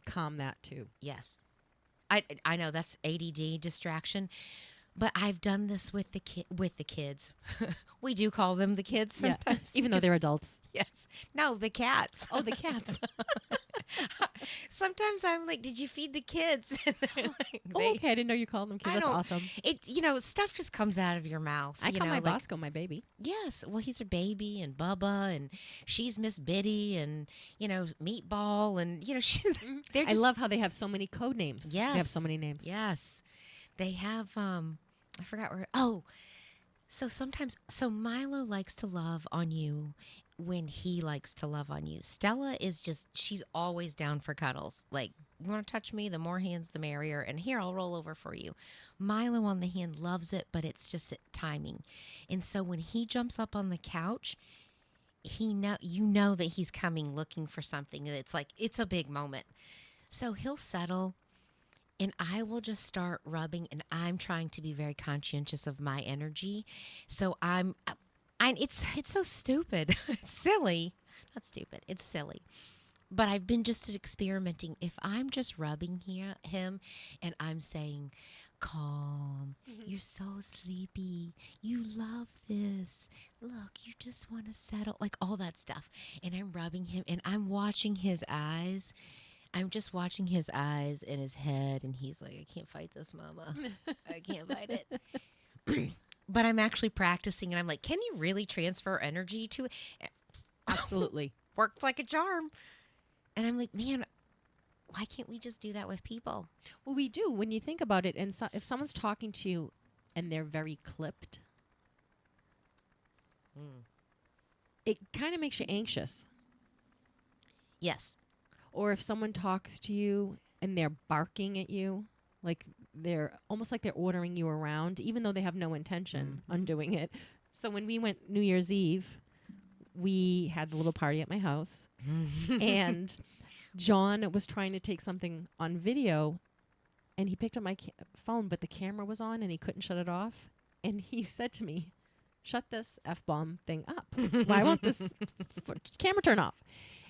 calm that too. Yes. I know that's ADD, distraction. But I've done this with the kids. We do call them the kids sometimes. Even though they're adults. Yes. No, the cats. Oh, the cats. Sometimes I'm like, did you feed the kids? And they're like, Oh, okay. I didn't know you called them kids. I That's don't- awesome. Stuff just comes out of your mouth. I you call know, my like, Bosco my baby. Yes. Well, he's her baby, and Bubba, and she's Miss Biddy, and, Meatball, and, they're I just, love how they have so many code names. They have Yes. so many names. yes. They have, I forgot where, so Milo likes to love on you when he likes to love on you. Stella is she's always down for cuddles. Like, you want to touch me? The more hands, the merrier. And here, I'll roll over for you. Milo, on the hand, loves it, but it's just timing. And so when he jumps up on the couch, you know that he's coming looking for something. And it's like, it's a big moment. So he'll settle, and I will just start rubbing, and I'm trying to be very conscientious of my energy. So it's so stupid. It's silly. Not stupid. It's silly. But I've been just experimenting. If I'm just rubbing him and I'm saying, calm, you're so sleepy, you love this, look, you just want to settle, like all that stuff. And I'm rubbing him, and I'm watching his eyes. I'm just watching his eyes and his head, and he's like, I can't fight this, Mama. I can't fight it. But I'm actually practicing, and I'm like, can you really transfer energy to it? Absolutely. worked like a charm. And I'm like, man, why can't we just do that with people? Well, we do when you think about it. And if someone's talking to you and they're very clipped, it kind of makes you anxious. Yes. Or if someone talks to you and they're barking at you, like they're almost like they're ordering you around, even though they have no intention on doing it. So when we went New Year's Eve, we had a little party at my house, and John was trying to take something on video, and he picked up my phone, but the camera was on, and he couldn't shut it off. And he said to me, "Shut this F-bomb thing up. Why won't this camera turn off?"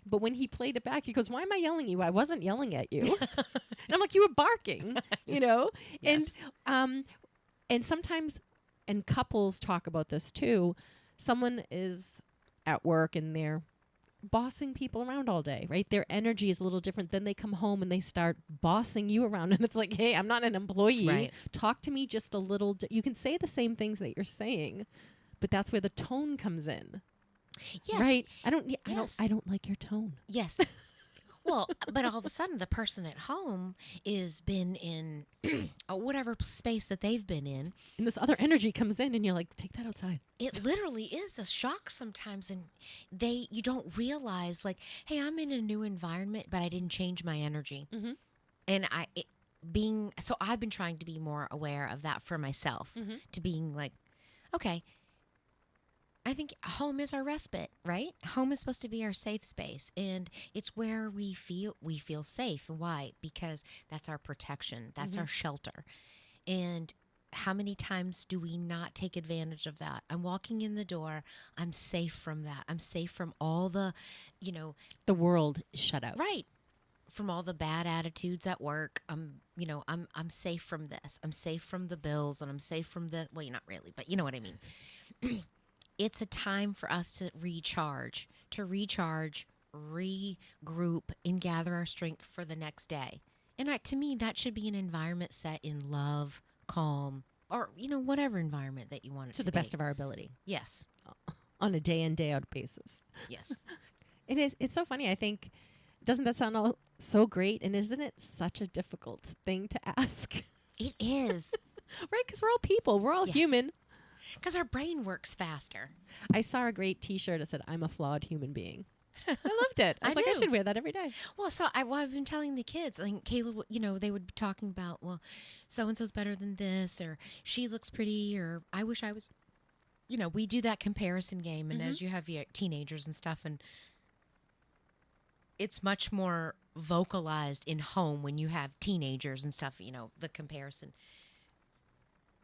But when he played it back, he goes, "Why am I yelling at you? I wasn't yelling at you." And I'm like, "You were barking, you know?" Yes. And sometimes, and couples talk about this too, someone is at work and they're bossing people around all day, right? Their energy is a little different. Then they come home and they start bossing you around. And it's like, hey, I'm not an employee. Right. Talk to me just a little. You can say the same things that you're saying, but that's where the tone comes in. Yes. Right? I Yes. don't like your tone. Yes. Well, but all of a sudden, the person at home is been in whatever space that they've been in. And this other energy comes in and you're like, take that outside. It literally is a shock sometimes. And you don't realize, like, hey, I'm in a new environment, but I didn't change my energy. Mm-hmm. And so I've been trying to be more aware of that for myself, to being like, okay, I think home is our respite, right? Home is supposed to be our safe space, and it's where we feel safe. And why? Because that's our protection. That's our shelter. And how many times do we not take advantage of that? I'm walking in the door. I'm safe from that. I'm safe from all the, The world is shut out. right, from all the bad attitudes at work. I'm safe from this. I'm safe from the bills, and I'm safe from well, not really, but you know what I mean. It's a time for us to recharge, regroup, and gather our strength for the next day. And to me, that should be an environment set in love, calm, or, whatever environment that you want it to To be. the best of our ability. Yes. On a day in, day out basis. Yes. It is. It's so funny. I think, doesn't that sound all so great? And isn't it such a difficult thing to ask? It is. Right? Because we're all people. We're all Yes. human. Because our brain works faster. I saw a great T-shirt that said, "I'm a flawed human being." I loved it. I was like, I do. should wear that every day. Well, so I've been telling the kids, like Kayla, they would be talking about, well, so-and-so's better than this, or she looks pretty, or I wish I was, we do that comparison game. And as you have your teenagers and stuff, and it's much more vocalized in home when you have teenagers and stuff, the comparison.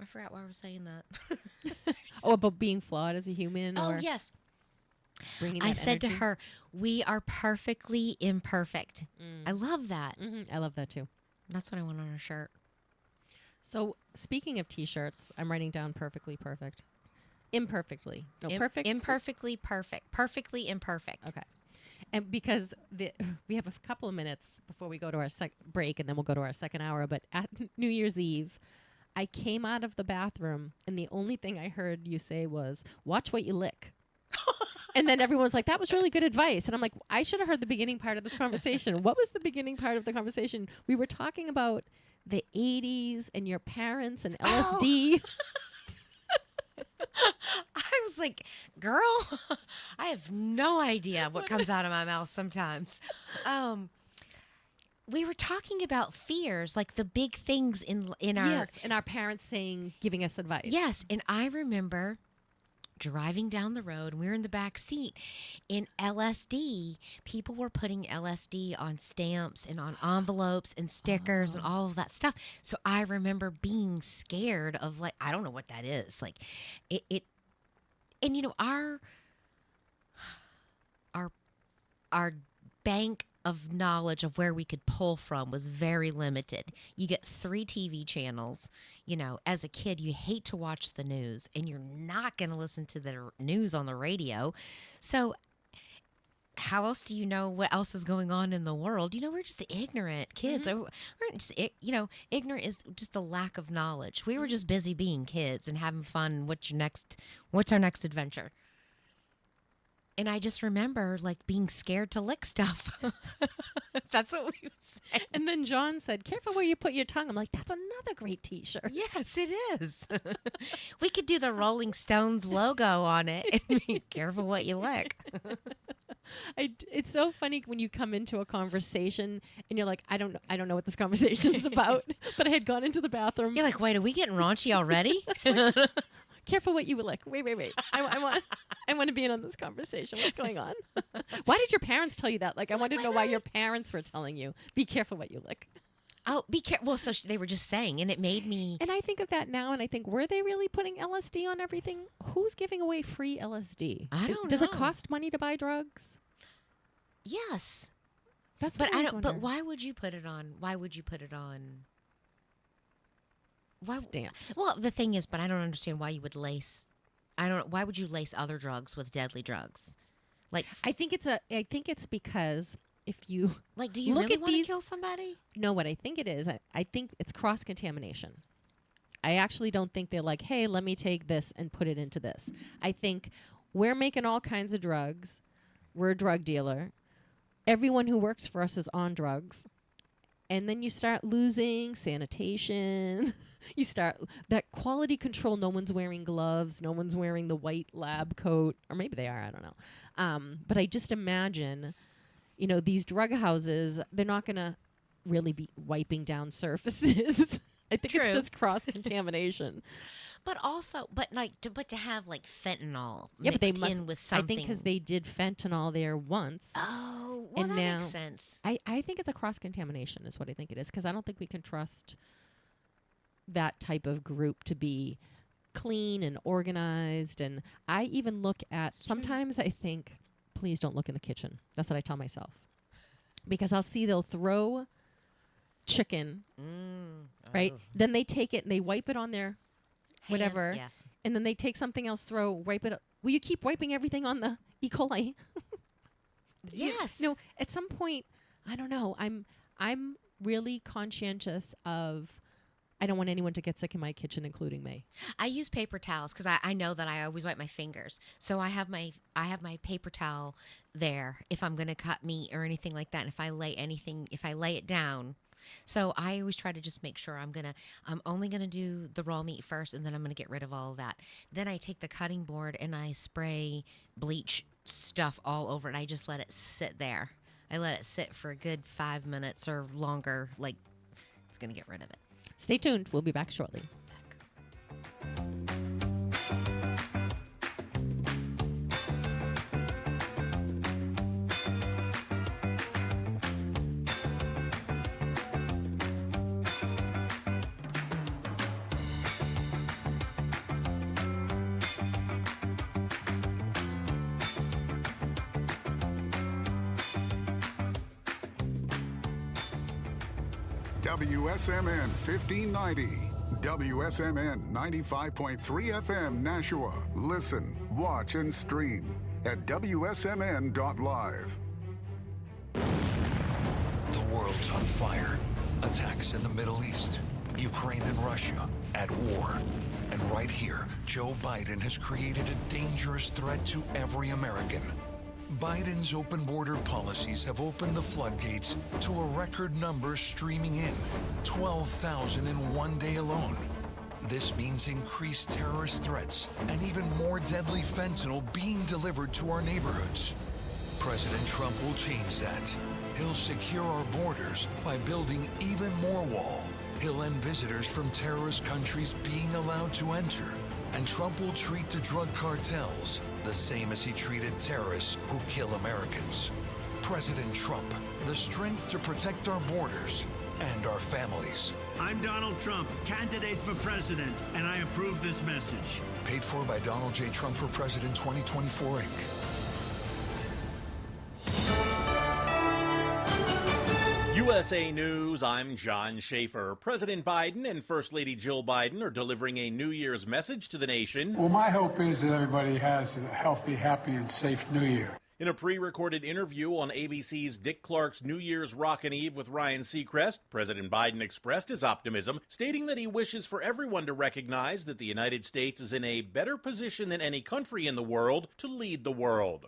I forgot why I was saying that. Oh, about being flawed as a human. Oh, or yes. bringing I that said to energy. her, we are perfectly imperfect. I love that. I love that too. That's what I want on a shirt. So speaking of T-shirts, I'm writing down perfectly perfect. Imperfectly. No, perfect. Imperfectly perfect. Perfectly imperfect. Okay. And because we have a couple of minutes before we go to our break, and then we'll go to our second hour. But at New Year's Eve, I came out of the bathroom, and the only thing I heard you say was, "Watch what you lick." And then everyone's like, "That was really good advice." And I'm like, I should have heard the beginning part of this conversation. What was the beginning part of the conversation? We were talking about the 80s and your parents and LSD. I was like, girl, I have no idea what comes out of my mouth sometimes. We were talking about fears, like the big things in our... Yes, and our parents giving us advice. Yes, and I remember driving down the road, and we were in the back seat. In LSD, people were putting LSD on stamps and on envelopes and stickers and all of that stuff. So I remember being scared of, like, I don't know what that is. Like, it and our bank of knowledge of where we could pull from was very limited. You get 3 TV channels. As a kid, you hate to watch the news, and you're not going to listen to the news on the radio. So how else do you know what else is going on in the world? We're just ignorant kids. We're just, ignorant is just the lack of knowledge. We were just busy being kids and having fun. What's our next adventure? And I just remember like being scared to lick stuff. That's what we would say. And then John said, "Careful where you put your tongue." I'm like, "That's another great T-shirt." Yes, it is. We could do the Rolling Stones logo on it and be careful what you lick. It's so funny when you come into a conversation and you're like, I don't know what this conversation is about, but I had gone into the bathroom. You're like, wait, are we getting raunchy already? Careful what you would lick. Wait. I want to be in on this conversation. What's going on? Why did your parents tell you that? Like, I wanted to know why your parents were telling you, be careful what you lick. Oh, be careful. Well, so they were just saying, and it made me. And I think of that now, and I think, were they really putting LSD on everything? Who's giving away free LSD? I don't Does know. it cost money to buy drugs? Yes. That's But what I was But wondering. why would you put it on? Why would you put it on? Why? Stamps. Well, the thing is, but I don't understand why you would lace. Why would you lace other drugs with deadly drugs? Like, I think it's because if you do you look really at want to these- kill somebody? know what I think it is, I think it's cross-contamination. I actually don't think they're like, hey, let me take this and put it into this. I think we're making all kinds of drugs. We're a drug dealer. Everyone who works for us is on drugs. And then you start losing sanitation. You start that quality control. No one's wearing gloves. No one's wearing the white lab coat. Or maybe they are. I don't know. But I just imagine, these drug houses, they're not going to really be wiping down surfaces. I think True. it's just cross-contamination. But also, to have like fentanyl Yeah, but they mixed must, in with I something. think because they did fentanyl there once. Oh, well, And that now- makes sense. I think it's a cross-contamination is what I think it is, because I don't think we can trust that type of group to be clean and organized. And I even look at, sometimes I think, please don't look in the kitchen. That's what I tell myself. Because I'll see they'll throw chicken, right? Then they take it and they wipe it on their whatever. Yes. And then they take something else, wipe it up. Will you keep wiping everything on the E. coli? Yes. No, at some point, I don't know. I'm really conscientious of, I don't want anyone to get sick in my kitchen, including me. I use paper towels because I know that I always wipe my fingers. So I have my paper towel there if I'm going to cut meat or anything like that. And if I lay it down. So I always try to just make sure I'm only going to do the raw meat first, and then I'm going to get rid of all of that. Then I take the cutting board and I spray bleach stuff all over it. I just let it sit there. I let it sit for a good 5 minutes or longer. Like, it's going to get rid of it. Stay tuned. We'll be back shortly. WSMN 1590, WSMN 95.3 FM Nashua. Listen, watch, and stream at WSMN.live. The world's on fire. Attacks in the Middle East, Ukraine and Russia at war. And right here, Joe Biden has created a dangerous threat to every American. Biden's open border policies have opened the floodgates to a record number streaming in, 12,000 in one day alone. This means increased terrorist threats and even more deadly fentanyl being delivered to our neighborhoods. President Trump will change that. He'll secure our borders by building even more wall. He'll end visitors from terrorist countries being allowed to enter. And Trump will treat the drug cartels the same as he treated terrorists who kill Americans. President Trump, the strength to protect our borders and our families. I'm Donald Trump, candidate for president, and I approve this message. Paid for by Donald J. Trump for President 2024, Inc. USA News, I'm John Schaefer. President Biden and First Lady Jill Biden are delivering a New Year's message to the nation. Well, my hope is that everybody has a healthy, happy, and safe New Year. In a pre-recorded interview on ABC's Dick Clark's New Year's Rockin' Eve with Ryan Seacrest, President Biden expressed his optimism, stating that he wishes for everyone to recognize that the United States is in a better position than any country in the world to lead the world.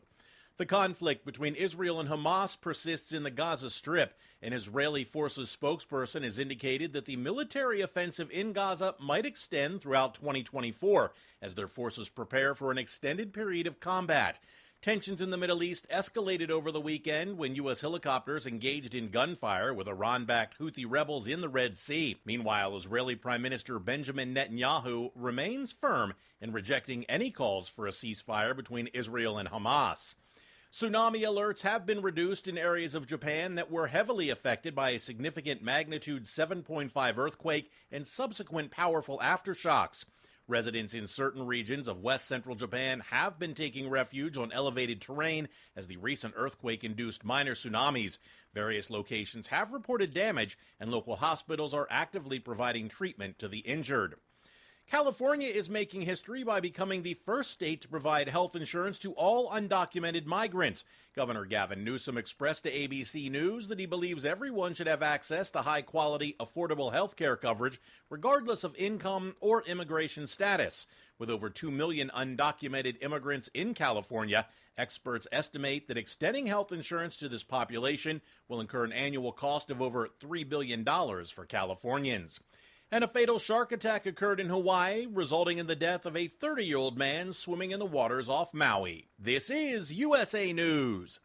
The conflict between Israel and Hamas persists in the Gaza Strip. An Israeli forces spokesperson has indicated that the military offensive in Gaza might extend throughout 2024 as their forces prepare for an extended period of combat. Tensions in the Middle East escalated over the weekend when U.S. helicopters engaged in gunfire with Iran-backed Houthi rebels in the Red Sea. Meanwhile, Israeli Prime Minister Benjamin Netanyahu remains firm in rejecting any calls for a ceasefire between Israel and Hamas. Tsunami alerts have been reduced in areas of Japan that were heavily affected by a significant magnitude 7.5 earthquake and subsequent powerful aftershocks. Residents in certain regions of west-central Japan have been taking refuge on elevated terrain as the recent earthquake induced minor tsunamis. Various locations have reported damage, and local hospitals are actively providing treatment to the injured. California is making history by becoming the first state to provide health insurance to all undocumented migrants. Governor Gavin Newsom expressed to ABC News that he believes everyone should have access to high-quality, affordable health care coverage, regardless of income or immigration status. With over 2 million undocumented immigrants in California, experts estimate that extending health insurance to this population will incur an annual cost of over $3 billion for Californians. And a fatal shark attack occurred in Hawaii, resulting in the death of a 30-year-old man swimming in the waters off Maui. This is USA News.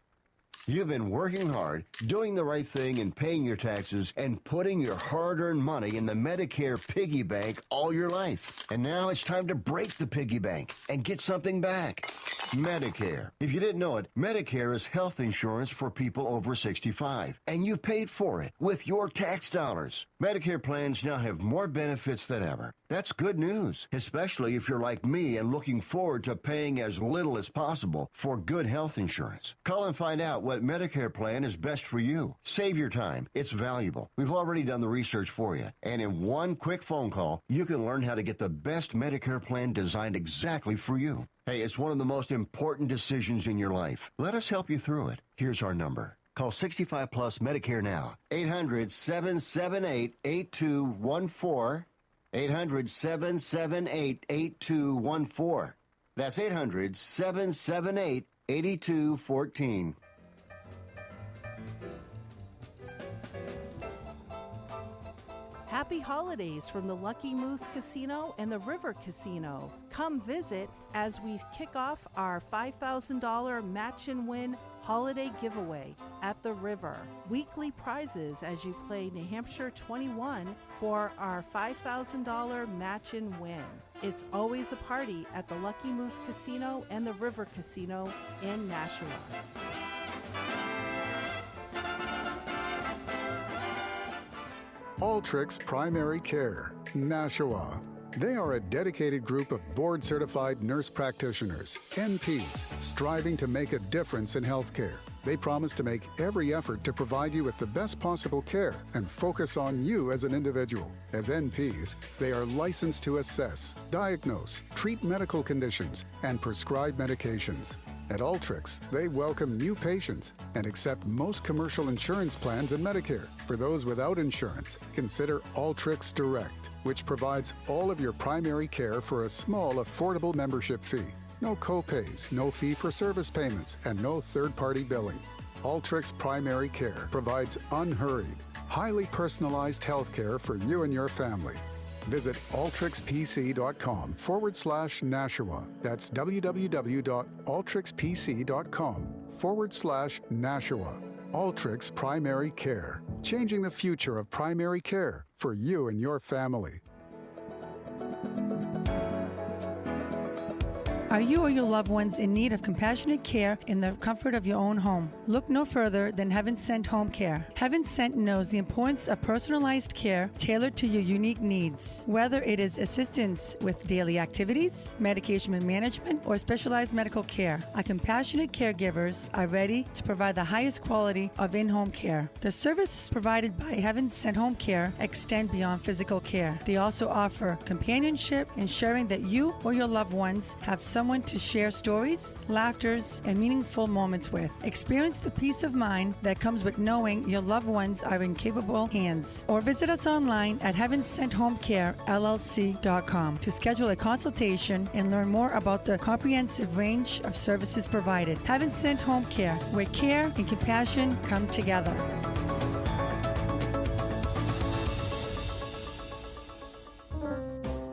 You've been working hard, doing the right thing and paying your taxes and putting your hard-earned money in the Medicare piggy bank all your life. And now it's time to break the piggy bank and get something back. Medicare. If you didn't know it, Medicare is health insurance for people over 65. And you paid for it with your tax dollars. Medicare plans now have more benefits than ever. That's good news, especially if you're like me and looking forward to paying as little as possible for good health insurance. Call and find out what Medicare plan is best for you. Save your time. It's valuable. We've already done the research for you. And in one quick phone call, you can learn how to get the best Medicare plan designed exactly for you. Hey, it's one of the most important decisions in your life. Let us help you through it. Here's our number. Call 65 Plus Medicare now. 800-778-8214. 800-778-8214. That's 800-778-8214. Happy holidays from the Lucky Moose Casino and the River Casino. Come visit as we kick off our $5,000 match and win holiday giveaway at the River. Weekly prizes as you play New Hampshire 21 for our $5,000 match and win. It's always a party at the Lucky Moose Casino and the River Casino in Nashua. Alltrix Primary Care, Nashua. They are a dedicated group of board-certified nurse practitioners, NPs, striving to make a difference in healthcare. They promise to make every effort to provide you with the best possible care and focus on you as an individual. As NPs, they are licensed to assess, diagnose, treat medical conditions, and prescribe medications. At Alltrix, they welcome new patients and accept most commercial insurance plans and Medicare. For those without insurance, consider Alltrix Direct, which provides all of your primary care for a small, affordable membership fee. No co-pays, no fee for service payments, and no third-party billing. Alltrix Primary Care provides unhurried, highly personalized health care for you and your family. Visit alltrixpc.com/Nashua. That's www.alltrixpc.com/Nashua. Alltrix Primary Care. Changing the future of primary care for you and your family. Are you or your loved ones in need of compassionate care in the comfort of your own home? Look no further than Heaven Sent Home Care. Heaven Sent knows the importance of personalized care tailored to your unique needs. Whether it is assistance with daily activities, medication management, or specialized medical care, our compassionate caregivers are ready to provide the highest quality of in-home care. The services provided by Heaven Sent Home Care extend beyond physical care. They also offer companionship, ensuring that you or your loved ones have someone to share stories, laughters, and meaningful moments with. Experience the peace of mind that comes with knowing your loved ones are in capable hands. Or visit us online at heavensenthomecarellc.com to schedule a consultation and learn more about the comprehensive range of services provided. Heaven Sent Home Care, where care and compassion come together.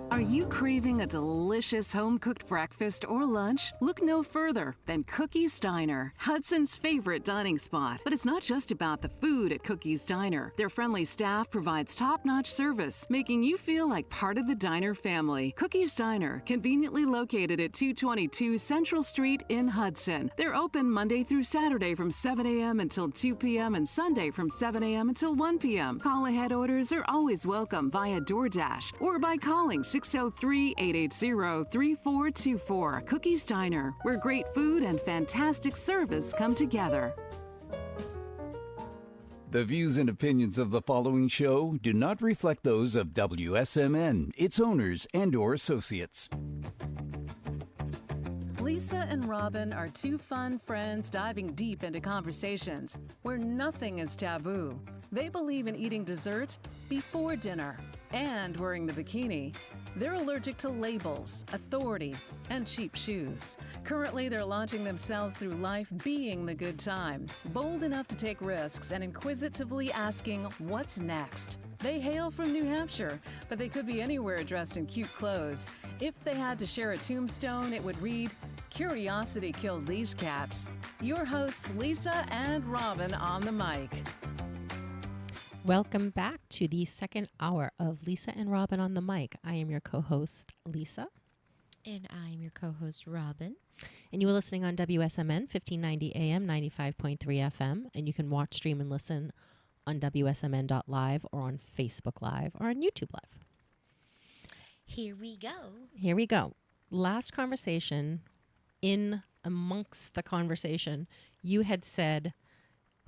Are you craving a delicious home-cooked breakfast or lunch? Look no further than Cookie's Diner, Hudson's favorite dining spot. But it's not just about the food at Cookie's Diner. Their friendly staff provides top-notch service, making you feel like part of the diner family. Cookie's Diner, conveniently located at 222 Central Street in Hudson. They're open Monday through Saturday from 7 a.m. until 2 p.m. and Sunday from 7 a.m. until 1 p.m. Call-ahead orders are always welcome via DoorDash or by calling 603-880-3424. Cookie's Diner, where great food and fantastic service come together. The views and opinions of the following show do not reflect those of WSMN, its owners, and/or associates. Lisa and Robyn are two fun friends diving deep into conversations where nothing is taboo. They believe in eating dessert before dinner and wearing the bikini. They're allergic to labels, authority, and cheap shoes. Currently, they're launching themselves through life being the good time, bold enough to take risks and inquisitively asking, what's next? They hail from New Hampshire, but they could be anywhere dressed in cute clothes. If they had to share a tombstone, it would read, "Curiosity killed these cats." Your hosts, Lisa and Robyn on the mic. Welcome back to the second hour of Lisa and Robyn on the mic. I am your co-host, Lisa. And I'm your co-host, Robyn. And you are listening on WSMN 1590 AM, 95.3 FM. And you can watch, stream, and listen on WSMN.live or on Facebook Live or on YouTube Live. Here we go. Here we go. Last conversation, in amongst the conversation, you had said,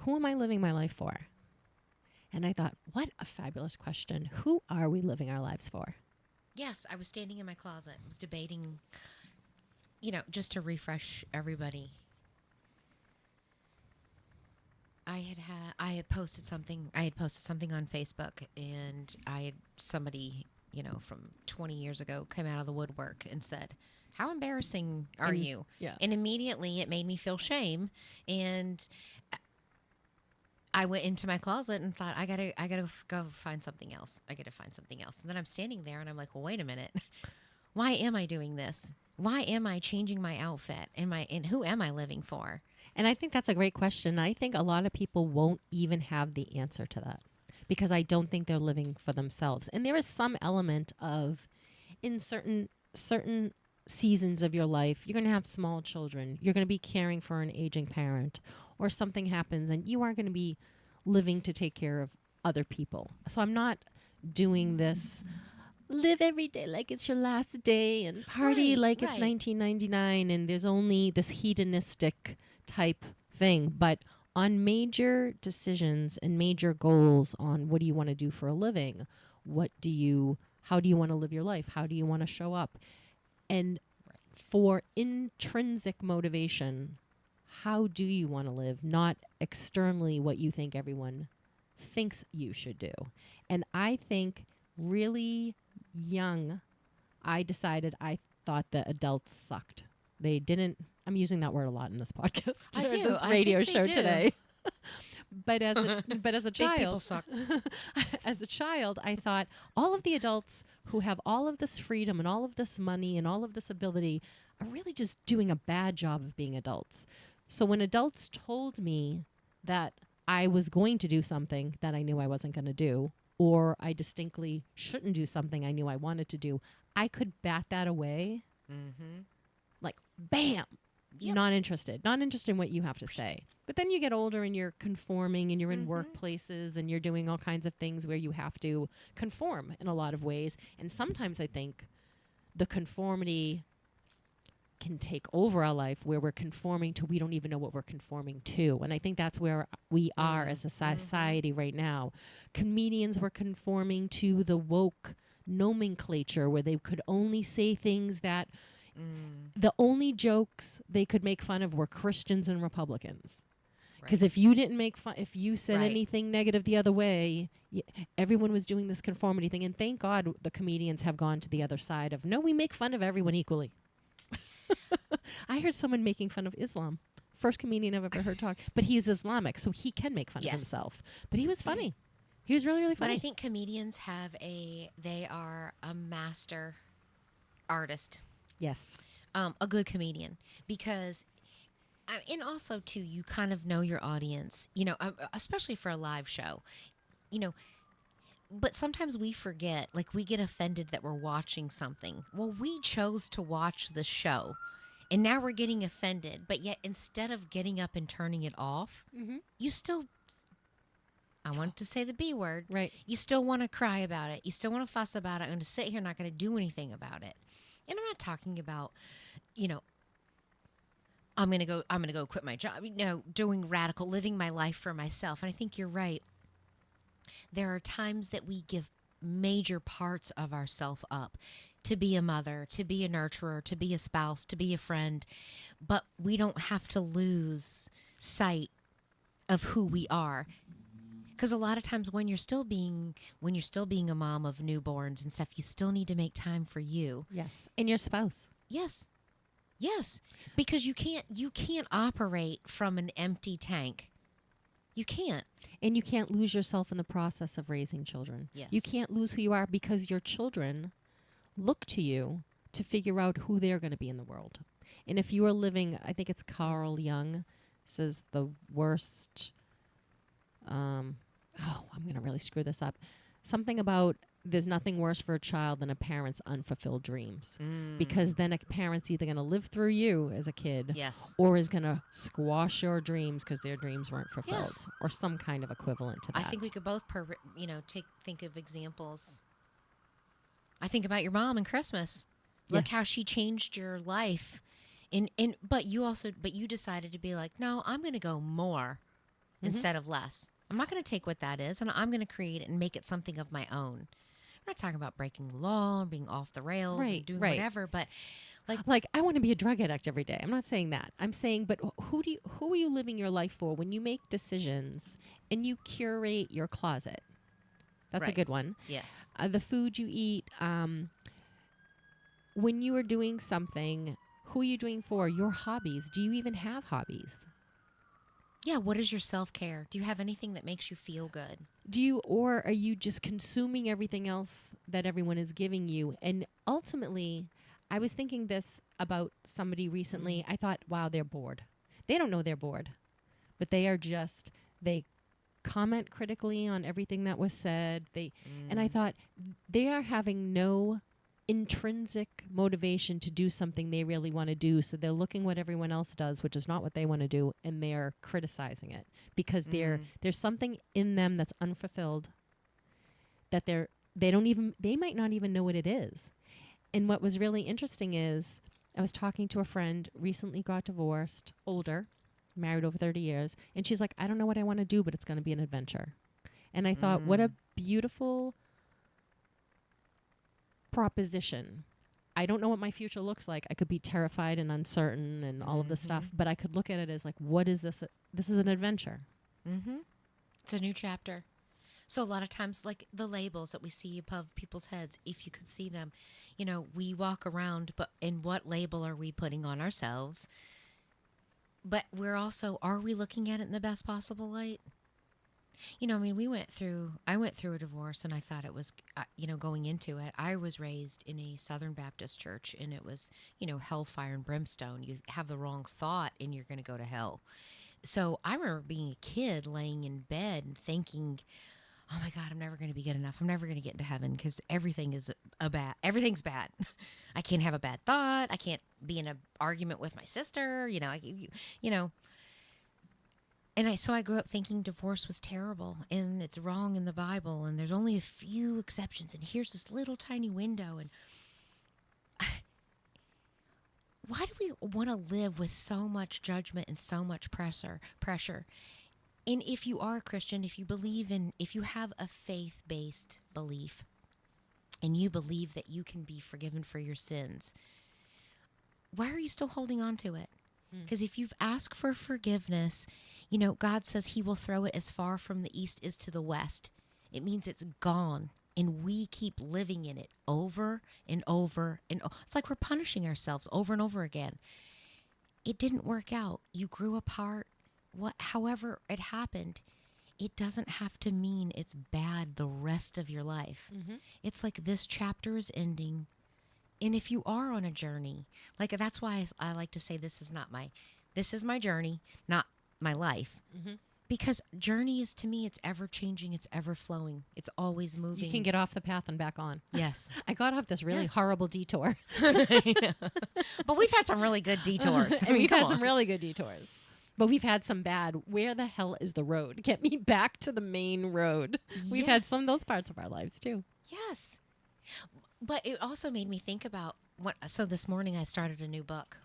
who am I living my life for? And I thought, what a fabulous question. Who are we living our lives for? Yes, I was standing in my closet. I was debating, just to refresh everybody. I had posted something on Facebook, and somebody, from 20 years ago came out of the woodwork and said, "How embarrassing are you?" Yeah. And immediately it made me feel shame, and I went into my closet and thought, I gotta go find something else. I gotta find something else. And then I'm standing there and I'm like, well, wait a minute. Why am I doing this? Why am I changing my outfit? And who am I living for? And I think that's a great question. I think a lot of people won't even have the answer to that because I don't think they're living for themselves. And there is some element of, in certain seasons of your life, you're going to have small children. You're going to be caring for an aging parent, or something happens and you aren't going to be living to take care of other people. So I'm not doing this live every day like it's your last day and party like it's 1999 and there's only this hedonistic type thing. But on major decisions and major goals on what do you want to do for a living, how do you want to live your life? How do you want to show up? And for intrinsic motivation, how do you want to live? Not externally what you think everyone thinks you should do. And I think really young, I decided I thought that adults sucked. They didn't. I'm using that word a lot in this podcast. I do. This I radio think they show do. today. But as a Big child, people suck. as a child, I thought all of the adults who have all of this freedom and all of this money and all of this ability are really just doing a bad job of being adults. So when adults told me that I was going to do something that I knew I wasn't going to do, or I distinctly shouldn't do something I knew I wanted to do, I could bat that away. Mm-hmm. Like, bam, not interested in what you have to say. But then you get older and you're conforming and you're in workplaces and you're doing all kinds of things where you have to conform in a lot of ways. And sometimes I think the conformity can take over our life where we're conforming to we don't even know what we're conforming to. And I think that's where we are as a society right now. Comedians were conforming to the woke nomenclature where they could only say things that The only jokes they could make fun of were Christians and Republicans. Because if you didn't make fun, if you said anything negative the other way, everyone was doing this conformity thing. And thank God the comedians have gone to the other side of, no, we make fun of everyone equally. I heard someone making fun of Islam. First comedian I've ever heard talk. But he's Islamic, so he can make fun of himself. But he was funny. He was really, really funny. But I think comedians they are a master artist. Yes. A good comedian. Because... and also, too, you kind of know your audience, especially for a live show, but sometimes we forget, like we get offended that we're watching something. Well, we chose to watch the show and now we're getting offended. But yet instead of getting up and turning it off, you still, I wanted to say the B word. Right. You still want to cry about it. You still want to fuss about it. I'm going to sit here, not going to do anything about it. And I'm not talking about, I'm going to go quit my job, doing radical, living my life for myself. And I think you're right. There are times that we give major parts of ourselves up to be a mother, to be a nurturer, to be a spouse, to be a friend. But we don't have to lose sight of who we are. Because a lot of times when you're still being a mom of newborns and stuff, you still need to make time for you. Yes. And your spouse. Yes. Yes, because you can't operate from an empty tank. You can't. And you can't lose yourself in the process of raising children. Yes. You can't lose who you are because your children look to you to figure out who they're going to be in the world. And if you are living, I think it's Carl Jung says the worst, I'm going to really screw this up. Something about there's nothing worse for a child than a parent's unfulfilled dreams. Because then a parent's either going to live through you as a kid or is going to squash your dreams because their dreams weren't fulfilled or some kind of equivalent to that. I think we could both, think of examples. I think about your mom and Christmas. Look how she changed your life. But you decided to be like, no, I'm going to go more instead of less. I'm not going to take what that is, and I'm going to create it and make it something of my own. I'm not talking about breaking the law and being off the rails and doing whatever, but like I want to be a drug addict every day. I'm not saying that. I'm saying, but who are you living your life for when you make decisions and you curate your closet? That's a good one. Yes. The food you eat. When you are doing something, who are you doing for? Your hobbies. Do you even have hobbies? Yeah, what is your self-care? Do you have anything that makes you feel good? Or are you just consuming everything else that everyone is giving you? And ultimately, I was thinking this about somebody recently. I thought, wow, they're bored. They don't know they're bored, but they comment critically on everything that was said. And I thought they are having no intrinsic motivation to do something they really want to do, so they're looking what everyone else does, which is not what they want to do, and they're criticizing it because there's something in them that's unfulfilled that they might not even know what it is. And what was really interesting is I was talking to a friend, recently got divorced, older, married over 30 years, and she's like, I don't know what I want to do, but it's going to be an adventure. And I thought, what a beautiful proposition. I don't know what my future looks like. I could be terrified and uncertain and all of this stuff, but I could look at it as like, what is this? This is an adventure. It's a new chapter. So a lot of times, like the labels that we see above people's heads, if you could see them, we walk around, but in what label are we putting on ourselves? But are we looking at it in the best possible light? I went through a divorce, and I thought it was, going into it, I was raised in a Southern Baptist church, and it was, hellfire and brimstone. You have the wrong thought, and you're going to go to hell. So I remember being a kid laying in bed and thinking, oh my God, I'm never going to be good enough. I'm never going to get into heaven because everything's bad. I can't have a bad thought. I can't be in an argument with my sister. So I grew up thinking divorce was terrible and it's wrong in the Bible and there's only a few exceptions and here's this little tiny window. And why do we want to live with so much judgment and so much pressure? And if you are a Christian, if you have a faith-based belief and you believe that you can be forgiven for your sins, why are you still holding on to it? Because if you've asked for forgiveness, God says he will throw it as far from the east as to the west. It means it's gone. And we keep living in it over and over and it's like we're punishing ourselves over and over again. It didn't work out. You grew apart. However it happened, it doesn't have to mean it's bad the rest of your life. It's like this chapter is ending. And if you are on a journey, like that's why I like to say this is my journey, not my life. Because journey is, to me, it's ever changing, it's ever flowing, it's always moving. You can get off the path and back on. Yes. I got off this really horrible detour. But we've had some really good detours. And we've had some really good detours. But we've had some bad. Where the hell is the road? Get me back to the main road. We've had some of those parts of our lives, too. Yes. But it also made me think about so this morning I started a new book.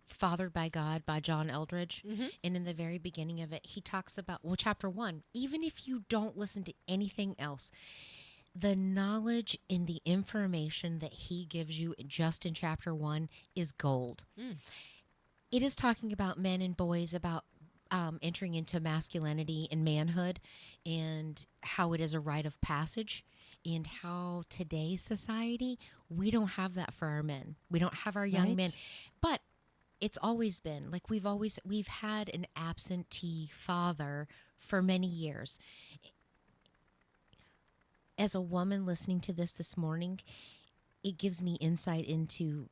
It's Fathered by God by John Eldredge. And in the very beginning of it, he talks about, chapter 1, even if you don't listen to anything else, the knowledge and the information that he gives you just in chapter 1 is gold. It is talking about men and boys, about entering into masculinity and manhood and how it is a rite of passage. And how today's society, we don't have that for our men. We don't have our young men. But it's always been like we've had an absentee father for many years. As a woman listening to this morning, it gives me insight into,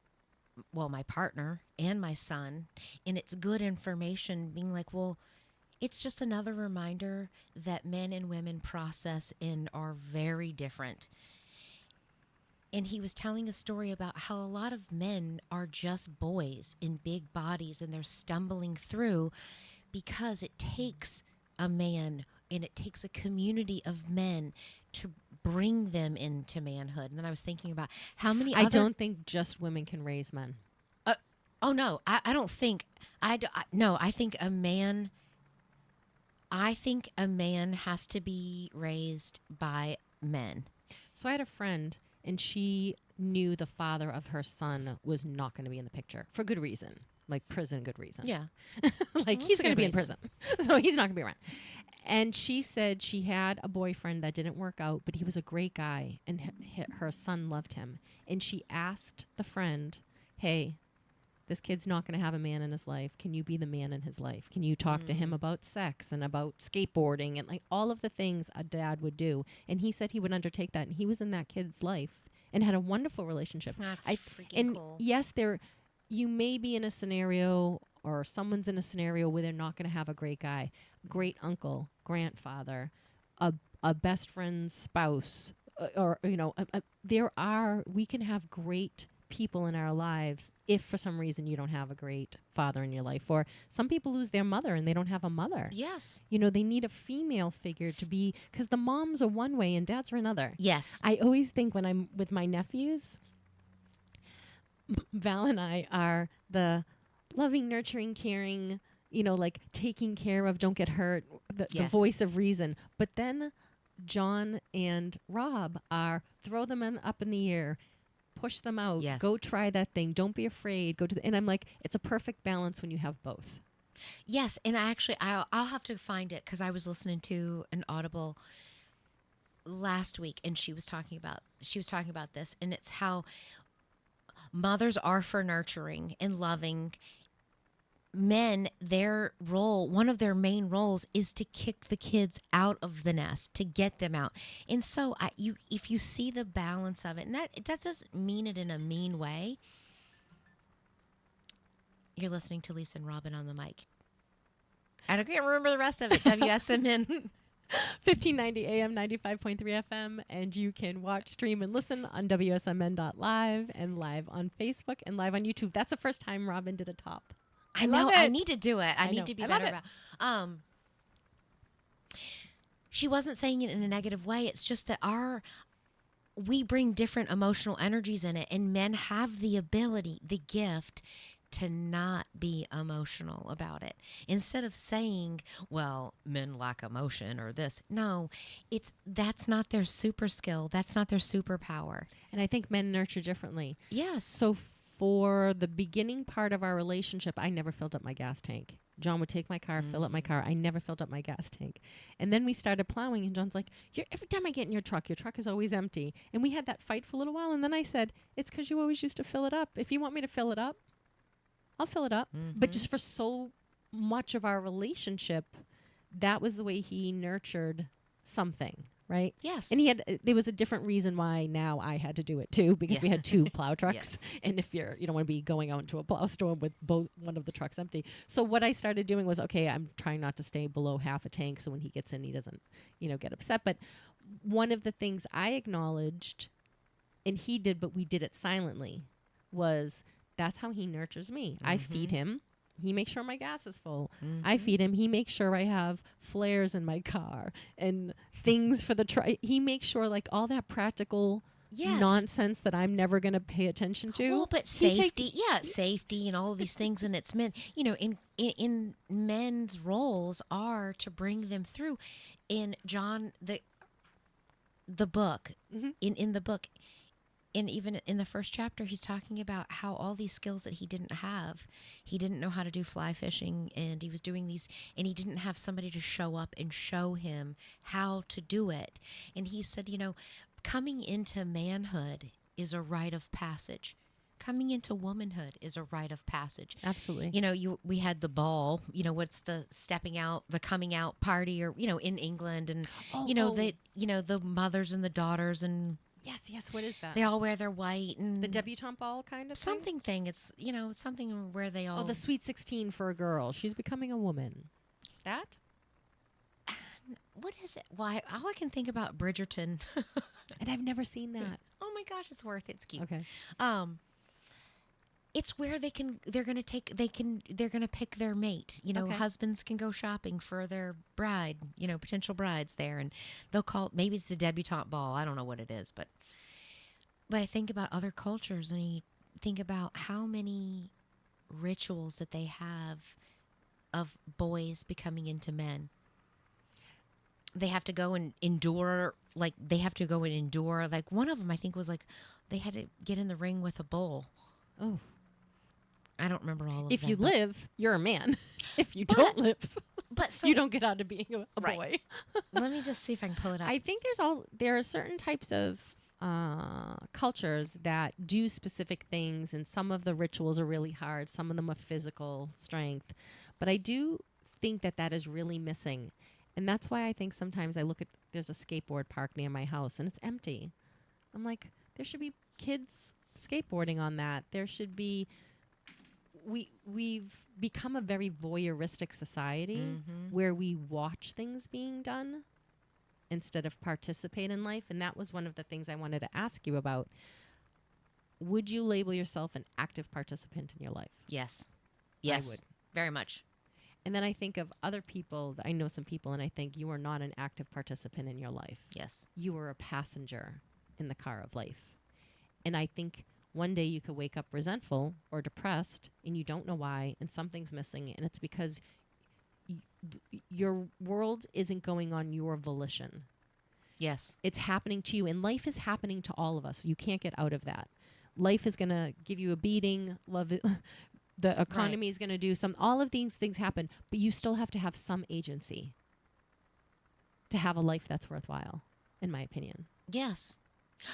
my partner and my son. And it's good information being like, it's just another reminder that men and women process and are very different. And he was telling a story about how a lot of men are just boys in big bodies and they're stumbling through because it takes a man and it takes a community of men to bring them into manhood. And then I was thinking about how many I don't think just women can raise men. Oh, no, I don't think. No, I think a man... I think a man has to be raised by men. So I had a friend, and she knew the father of her son was not going to be in the picture for good reason, like prison good reason. Yeah. Like he's going to be in prison, so he's not going to be around. And she said she had a boyfriend that didn't work out, but he was a great guy, and her son loved him. And she asked the friend, hey, this kid's not going to have a man in his life. Can you be the man in his life? Can you talk to him about sex and about skateboarding and like all of the things a dad would do? And he said he would undertake that. And he was in that kid's life and had a wonderful relationship. That's freaking cool. Yes, you may be in a scenario or someone's in a scenario where they're not going to have a great guy, great uncle, grandfather, a best friend's spouse, we can have great people in our lives if for some reason you don't have a great father in your life. Or some people lose their mother and they don't have a mother. Yes. They need a female figure to be, because the moms are one way and dads are another. Yes. I always think when I'm with my nephews, Val and I are the loving, nurturing, caring, like taking care of, don't get hurt, the voice of reason. But then John and Rob are throw them up in the air, push them out, go try that thing, don't be afraid, and I'm like, it's a perfect balance when you have both. Yes, and I'll have to find it because I was listening to an Audible last week and she was talking about this, and it's how mothers are for nurturing and loving. Men, their role, one of their main roles is to kick the kids out of the nest, to get them out. And so if you see the balance of it, and that doesn't mean it in a mean way. You're listening to Lisa and Robyn on the mic. I can't remember the rest of it. WSMN 1590 AM, 95.3 FM, and you can watch, stream, and listen on WSMN.live and live on Facebook and live on YouTube. That's the first time Robyn did a top. I know. I need to do it. I need to be better about. She wasn't saying it in a negative way. It's just that we bring different emotional energies in it, and men have the ability, the gift, to not be emotional about it. Instead of saying, well, men lack emotion or this. No, that's not their super skill. That's not their superpower. And I think men nurture differently. Yes. So for the beginning part of our relationship, I never filled up my gas tank. John would take my car, fill up my car. I never filled up my gas tank. And then we started plowing, and John's like, every time I get in your truck is always empty. And we had that fight for a little while, and then I said, it's because you always used to fill it up. If you want me to fill it up, I'll fill it up. But just for so much of our relationship, that was the way he nurtured something. Right? Yes. And there was a different reason why now I had to do it too, because we had 2 plow trucks. Yes. And if you don't want to be going out into a plow storm with one of the trucks empty. So what I started doing was, okay, I'm trying not to stay below half a tank. So when he gets in, he doesn't, get upset. But one of the things I acknowledged, and he did, but we did it silently, was that's how he nurtures me. I feed him. He makes sure my gas is full. I feed him. He makes sure I have flares in my car and things for the truck. He makes sure all that practical nonsense that I'm never going to pay attention to. Well, but safety, safety and all of these things, and it's meant, in men's roles are to bring them through. In John, the book, in the book, and even in the first chapter, he's talking about how all these skills that he didn't have, he didn't know how to do fly fishing, and he was doing these, and he didn't have somebody to show up and show him how to do it. And he said, coming into manhood is a rite of passage. Coming into womanhood is a rite of passage. Absolutely. We had the ball, what's the stepping out, the coming out party, or, in England, and, the mothers and the daughters, and Yes. What is that? they all wear their white, and The debutante ball kind of something thing. It's, it's something where they all... Oh, the Sweet 16 for a girl. She's becoming a woman. That? What is it? Why? All I can think about Bridgerton. And I've never seen that. Oh my gosh, it's worth it. It's cute. Okay. It's where they're gonna pick their mate. Husbands can go shopping for their bride, potential brides there, and they'll call, maybe it's the debutante ball. I don't know what it is, but I think about other cultures, and you think about how many rituals that they have of boys becoming into men. They have to go and endure, one of them I think was they had to get in the ring with a bull. Oh. I don't remember all of them. If you live, you're a man. If you don't live, you don't get out of being a boy. Let me just see if I can pull it up. I think there are certain types of cultures that do specific things, and some of the rituals are really hard. Some of them are physical strength. But I do think that is really missing. And that's why I think sometimes I look at, there's a skateboard park near my house, and it's empty. I'm like, there should be kids skateboarding on that. There should be... We've become a very voyeuristic society where we watch things being done instead of participate in life. And that was one of the things I wanted to ask you about. Would you label yourself an active participant in your life? Yes. I would. Very much. And then I think of other people. I know some people, and I think you are not an active participant in your life. Yes. You are a passenger in the car of life. And I think... one day you could wake up resentful or depressed, and you don't know why, and something's missing, and it's because your world isn't going on your volition. Yes. It's happening to you, and life is happening to all of us. You can't get out of that. Life is going to give you a beating. The economy is going to do all of these things happen, but you still have to have some agency to have a life that's worthwhile, in my opinion. Yes.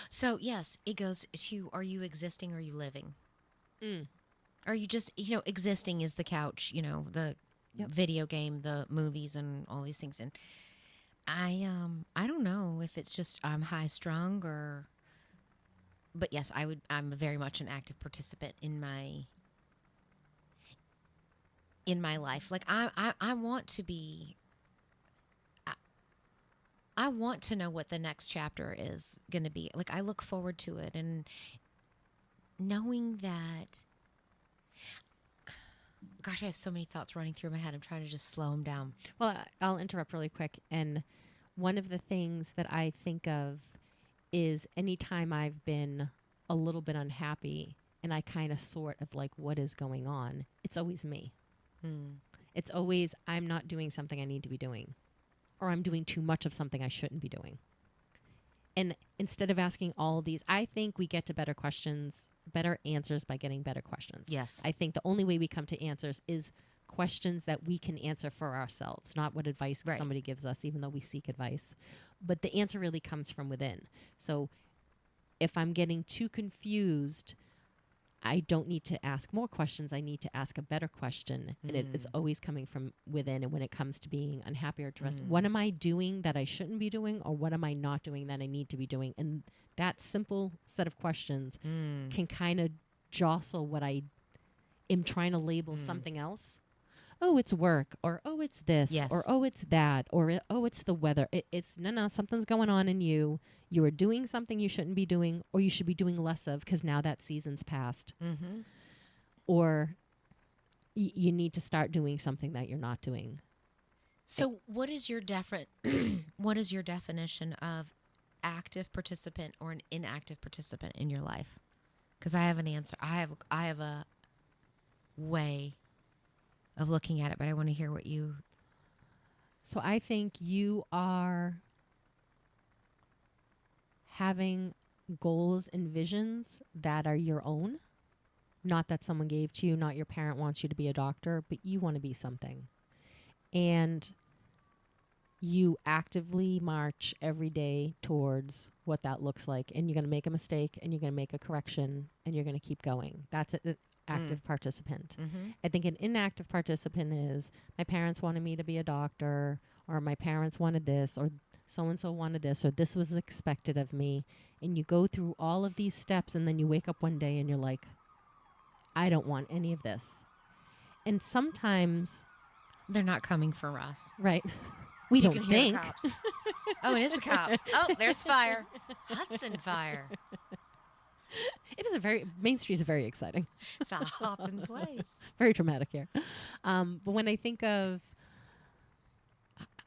So, yes, it goes to, are you existing or are you living? Are you just, existing is the couch, the video game, the movies, and all these things. And I don't know if it's just I'm high strung but yes, I'm very much an active participant in my life. Like I want to be, I want to know what the next chapter is going to be. Like, I look forward to it, and knowing that, gosh, I have so many thoughts running through my head. I'm trying to just slow them down. Well, I'll interrupt really quick. And one of the things that I think of is anytime I've been a little bit unhappy and I kind of sort of like what is going on, it's always me. It's always I'm not doing something I need to be doing, or I'm doing too much of something I shouldn't be doing. And instead of asking all these, I think we get to better answers by getting better questions. Yes. I think the only way we come to answers is questions that we can answer for ourselves, not what advice somebody gives us, even though we seek advice. But the answer really comes from within. So if I'm getting too confused, I don't need to ask more questions. I need to ask a better question. And it's always coming from within. And when it comes to being unhappy or stressed, what am I doing that I shouldn't be doing? Or what am I not doing that I need to be doing? And that simple set of questions can kind of jostle what I am trying to label something else. Oh, it's work, or oh, it's this, or oh, it's that, or oh, it's the weather. It's no, something's going on in you. You are doing something you shouldn't be doing, or you should be doing less of because now that season's passed. Or you need to start doing something that you're not doing. So, what is your what is your definition of active participant or an inactive participant in your life? Because I have an answer. I have a way of looking at it, but I want to hear what you... So I think you are having goals and visions that are your own, not that someone gave to you, not your parent wants you to be a doctor, but you want to be something. And you actively march every day towards what that looks like. And you're going to make a mistake, and you're going to make a correction, and you're going to keep going. That's it. Active participant. I think an inactive participant is my parents wanted me to be a doctor, or my parents wanted this, or so-and-so wanted this, or this was expected of me. And you go through all of these steps, and then you wake up one day and you're like, I don't want any of this. And sometimes they're not coming for us. Right. We you don't can hear think. the cops. Oh, it is the cops. Oh, there's fire. Hudson fire. It is Main Street is very exciting. It's a hopping place. Very dramatic here. But when I think of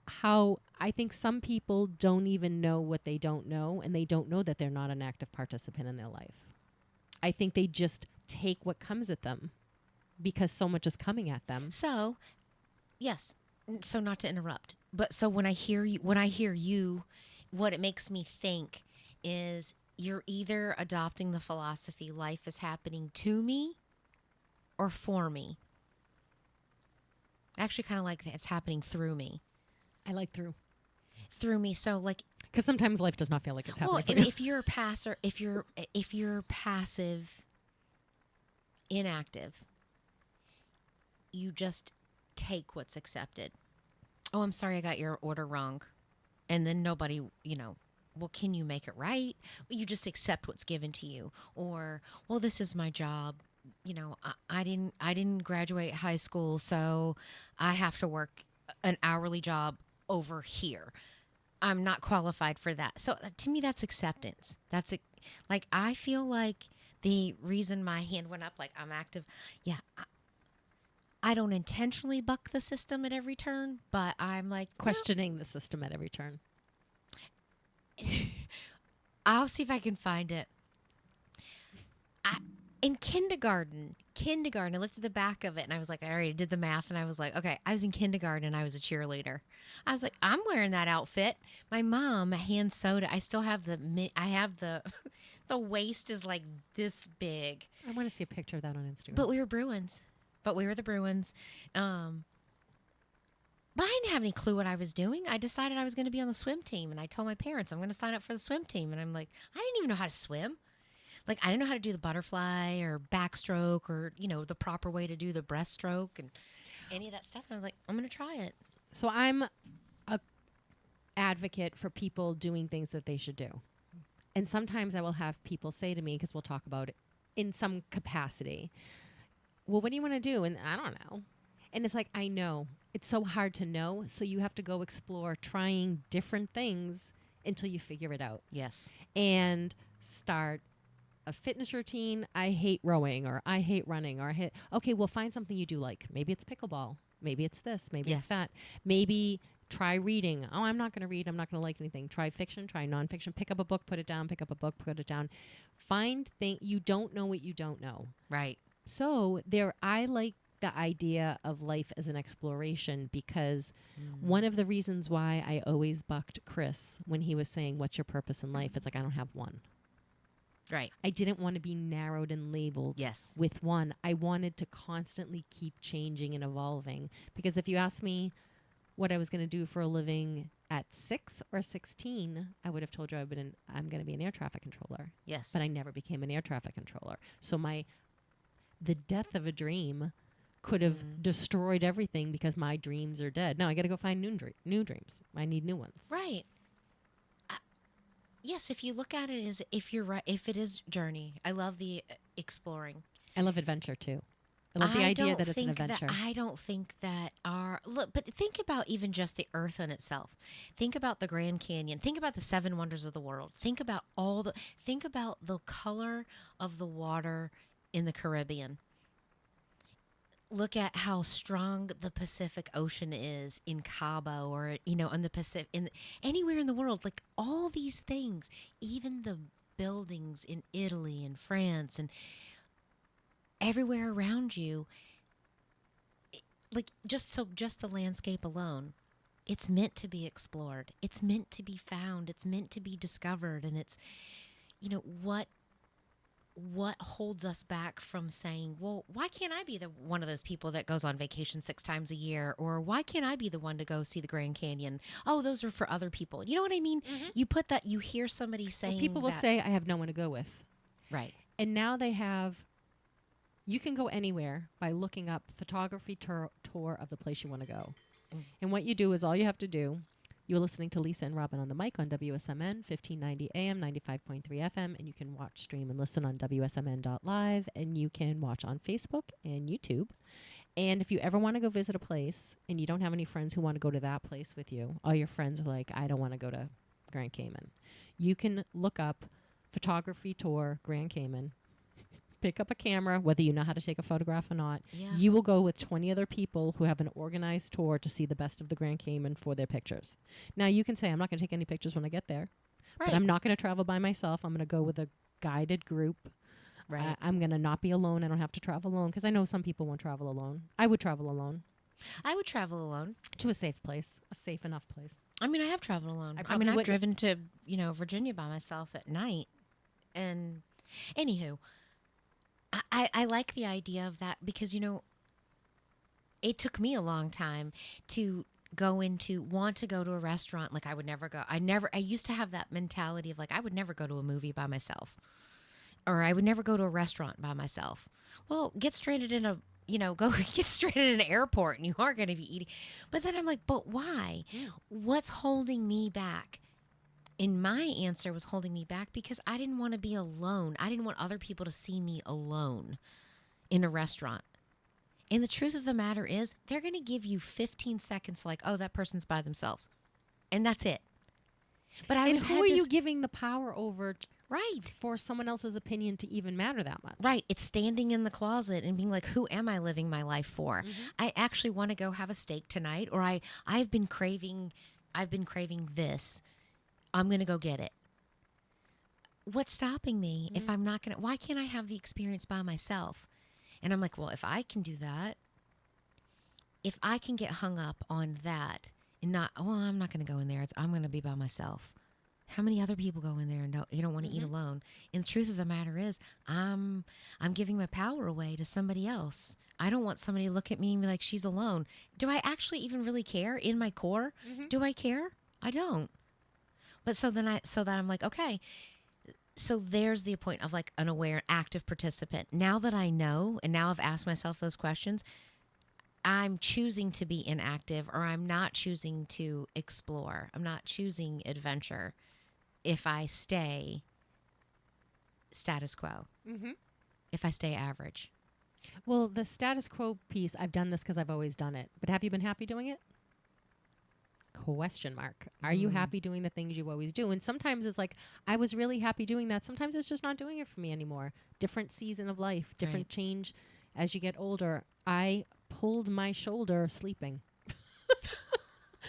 how I think some people don't even know what they don't know, and they don't know that they're not an active participant in their life. I think they just take what comes at them because so much is coming at them. So, yes. So not to interrupt, but so when I hear you, what it makes me think is you're either adopting the philosophy life is happening to me or for me. I actually kind of like that it's happening through me. I like through me. So like, because sometimes life does not feel like it's happening. Well, for and you. if you're passive, inactive, you just take what's accepted. Oh, I'm sorry, I got your order wrong. And then nobody, well, can you make it right? Well, you just accept what's given to you. Or, well, this is my job. I didn't graduate high school, so I have to work an hourly job over here. I'm not qualified for that. So to me, that's acceptance. Like, I feel like the reason my hand went up, like I'm active. Yeah. I don't intentionally buck the system at every turn, but I'm like questioning the system at every turn. I'll see if I can find it. In kindergarten, I looked at the back of it and I was like, I already did the math, and I was like, okay, I was in kindergarten and I was a cheerleader. I was like, I'm wearing that outfit. My mom hand sewed it. I still have the the waist is like this big. I want to see a picture of that on Instagram. But we were Bruins. But we were the Bruins. But I didn't have any clue what I was doing. I decided I was going to be on the swim team, and I told my parents I'm going to sign up for the swim team. And I'm like, I didn't even know how to swim. Like, I didn't know how to do the butterfly or backstroke or, the proper way to do the breaststroke and any of that stuff. And I was like, I'm going to try it. So I'm a advocate for people doing things that they should do. And sometimes I will have people say to me, because we'll talk about it in some capacity, well, what do you want to do? And I don't know. And it's like, I know. It's so hard to know. So you have to go explore trying different things until you figure it out. Yes. And start a fitness routine. I hate rowing, or I hate running, or okay, well, find something you do like. Maybe it's pickleball. Maybe it's this. Maybe it's that. Maybe try reading. Oh, I'm not going to read. I'm not going to like anything. Try fiction. Try nonfiction. Pick up a book, put it down. Pick up a book, put it down. Find things. You don't know what you don't know. Right. So I like the idea of life as an exploration, because one of the reasons why I always bucked Chris when he was saying, what's your purpose in life? It's like, I don't have one. Right. I didn't want to be narrowed and labeled with one. I wanted to constantly keep changing and evolving, because if you ask me what I was going to do for a living at 6 or 16, I would have told you I'm going to be an air traffic controller. Yes. But I never became an air traffic controller. So the death of a dream could have destroyed everything, because my dreams are dead. Now I got to go find new dreams. I need new ones. Right. Yes, if you look at it as if it is journey. I love the exploring. I love adventure too. I love the idea that it's an adventure. I don't think that but think about even just the earth in itself. Think about the Grand Canyon. Think about the 7 wonders of the world. Think about the color of the water in the Caribbean. Look at how strong the Pacific Ocean is in Cabo, or in the Pacific, anywhere in the world. Like all these things, even the buildings in Italy and France and everywhere around you, just the landscape alone, it's meant to be explored. It's meant to be found. It's meant to be discovered. And it's, what holds us back from saying, well, why can't I be one of those people that goes on vacation 6 times a year? Or why can't I be the one to go see the Grand Canyon? Oh, those are for other people. You know what I mean? Mm-hmm. You hear somebody saying people will say, I have no one to go with. Right. And now you can go anywhere by looking up photography tour of the place you want to go. And what you do is, all you have to do, you're listening to Lisa and Robyn on the mic on WSMN, 1590 AM, 95.3 FM, and you can watch, stream, and listen on WSMN.live, and you can watch on Facebook and YouTube. And if you ever want to go visit a place and you don't have any friends who want to go to that place with you, all your friends are like, I don't want to go to Grand Cayman, you can look up photography tour Grand Cayman. Pick up a camera, whether you know how to take a photograph or not. Yeah. You will go with 20 other people who have an organized tour to see the best of the Grand Cayman for their pictures. Now, you can say, I'm not going to take any pictures when I get there. Right. But I'm not going to travel by myself. I'm going to go with a guided group. Right. I'm going to not be alone. I don't have to travel alone, because I know some people won't travel alone. I would travel alone. I would travel alone. To a safe place. A safe enough place. I mean, I have traveled alone. I've driven to, Virginia by myself at night. And anywho, I like the idea of that, because, it took me a long time to want to go to a restaurant. Like, I would never go. I used to have that mentality of, like, I would never go to a movie by myself, or I would never go to a restaurant by myself. Well, get stranded in get stranded in an airport and you are going to be eating. But then I'm like, but why? What's holding me back? And my answer was holding me back because I didn't want to be alone. I didn't want other people to see me alone in a restaurant. And the truth of the matter is, they're going to give you 15 seconds like, oh, that person's by themselves. And that's it. But who are you giving the power over right for someone else's opinion to even matter that much? Right. It's standing in the closet and being like, who am I living my life for? Mm-hmm. I actually want to go have a steak tonight, or I've been craving this. I'm going to go get it. What's stopping me if I'm not going to? Why can't I have the experience by myself? And I'm like, well, if I can do that, if I can get hung up on that and not, I'm not going to go in there. I'm going to be by myself. How many other people go in there and you don't want to eat alone? And the truth of the matter is, I'm giving my power away to somebody else. I don't want somebody to look at me and be like, she's alone. Do I actually even really care in my core? Mm-hmm. Do I care? I don't. But so then I'm like, okay, so there's the point of like an aware, active participant. Now that I know, and now I've asked myself those questions, I'm choosing to be inactive, or I'm not choosing to explore. I'm not choosing adventure if I stay status quo, if I stay average. Well, the status quo piece, I've done this because I've always done it. But have you been happy doing it? Question mark. Are you happy doing the things you always do? And sometimes it's like, I was really happy doing that. Sometimes it's just not doing it for me anymore. Different season of life, different change as you get older. I pulled my shoulder sleeping.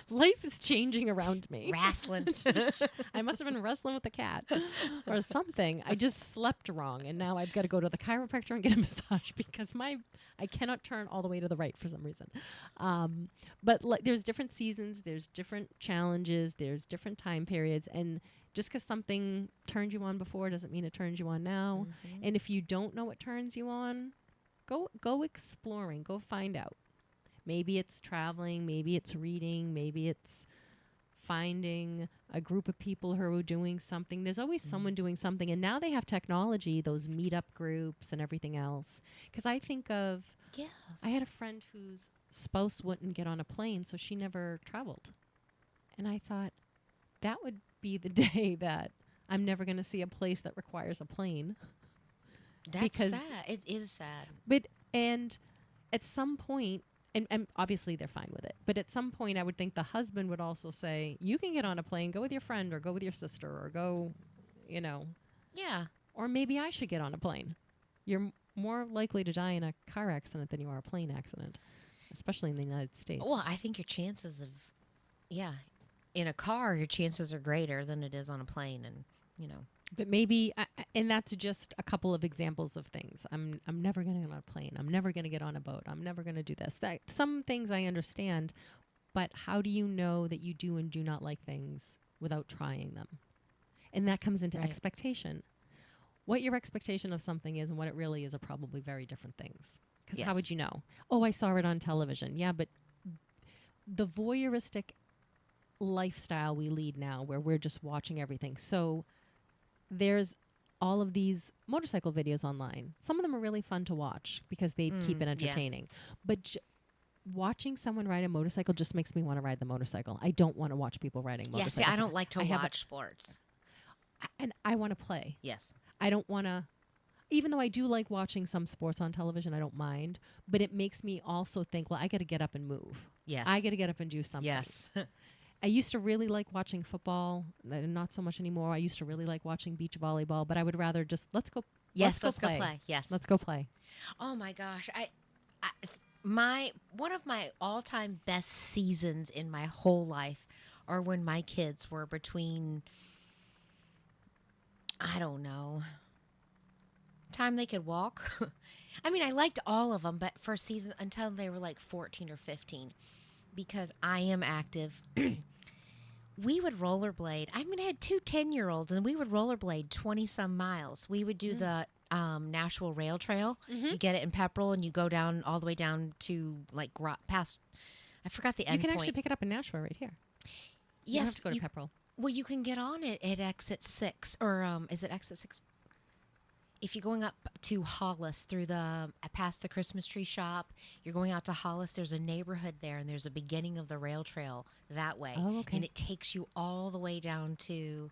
Life is changing around me. Wrestling. I must have been wrestling with the cat or something. I just slept wrong, and now I've got to go to the chiropractor and get a massage because I cannot turn all the way to the right for some reason. But there's different seasons, there's different challenges, there's different time periods, and just because something turned you on before doesn't mean it turns you on now. Mm-hmm. And if you don't know what turns you on, go exploring, go find out. Maybe it's traveling, maybe it's reading, maybe it's finding a group of people who are doing something. There's always someone doing something. And now they have technology, those meetup groups and everything else. Because I think of, I had a friend whose spouse wouldn't get on a plane, so she never traveled. And I thought, that would be the day that I'm never going to see a place that requires a plane. That's sad. It is sad. But, and at some point, and obviously they're fine with it, but at some point I would think the husband would also say, you can get on a plane, go with your friend or go with your sister or go, Yeah. Or maybe I should get on a plane. You're more likely to die in a car accident than you are a plane accident, especially in the United States. Well, I think your chances of, in a car, your chances are greater than it is on a plane, and But maybe, and that's just a couple of examples of things. I'm never going to get on a plane. I'm never going to get on a boat. I'm never going to do this. Some things I understand, but how do you know that you do and do not like things without trying them? And that comes into expectation. What your expectation of something is and what it really is are probably very different things. Because how would you know? Oh, I saw it on television. Yeah, but the voyeuristic lifestyle we lead now where we're just watching everything. So there's all of these motorcycle videos online. Some of them are really fun to watch because they keep it entertaining. But watching someone ride a motorcycle just makes me want to ride the motorcycle. I don't want to watch people riding motorcycles. Yeah, see, I don't like to watch sports. And I want to play. Yes. I don't want to, even though I do like watching some sports on television, I don't mind. But it makes me also think, well, I got to get up and move. Yes. I got to get up and do something. Yes. I used to really like watching football, not so much anymore. I used to really like watching beach volleyball, but I would rather just let's go play. Yes, let's go play. Yes. Let's go play. Oh my gosh. One of my all-time best seasons in my whole life are when my kids were between, I don't know, time they could walk. I mean, I liked all of them, but for a season until they were like 14 or 15. Because I am active, we would rollerblade. I mean, I had two 10-year-olds, and we would rollerblade 20-some miles. We would do the Nashua Rail Trail. You get it in Pepperell, and you go down all the way down to, like, past, I forgot the end You can point. actually pick it up in Nashua right here. Yes. You don't have to go to Pepperell. Well, you can get on it at exit 6, or is it exit 6? If you're going up to Hollis through past the Christmas tree shop, you're going out to Hollis, there's a neighborhood there, and there's a beginning of the rail trail that way. Oh, okay. And it takes you all the way down to,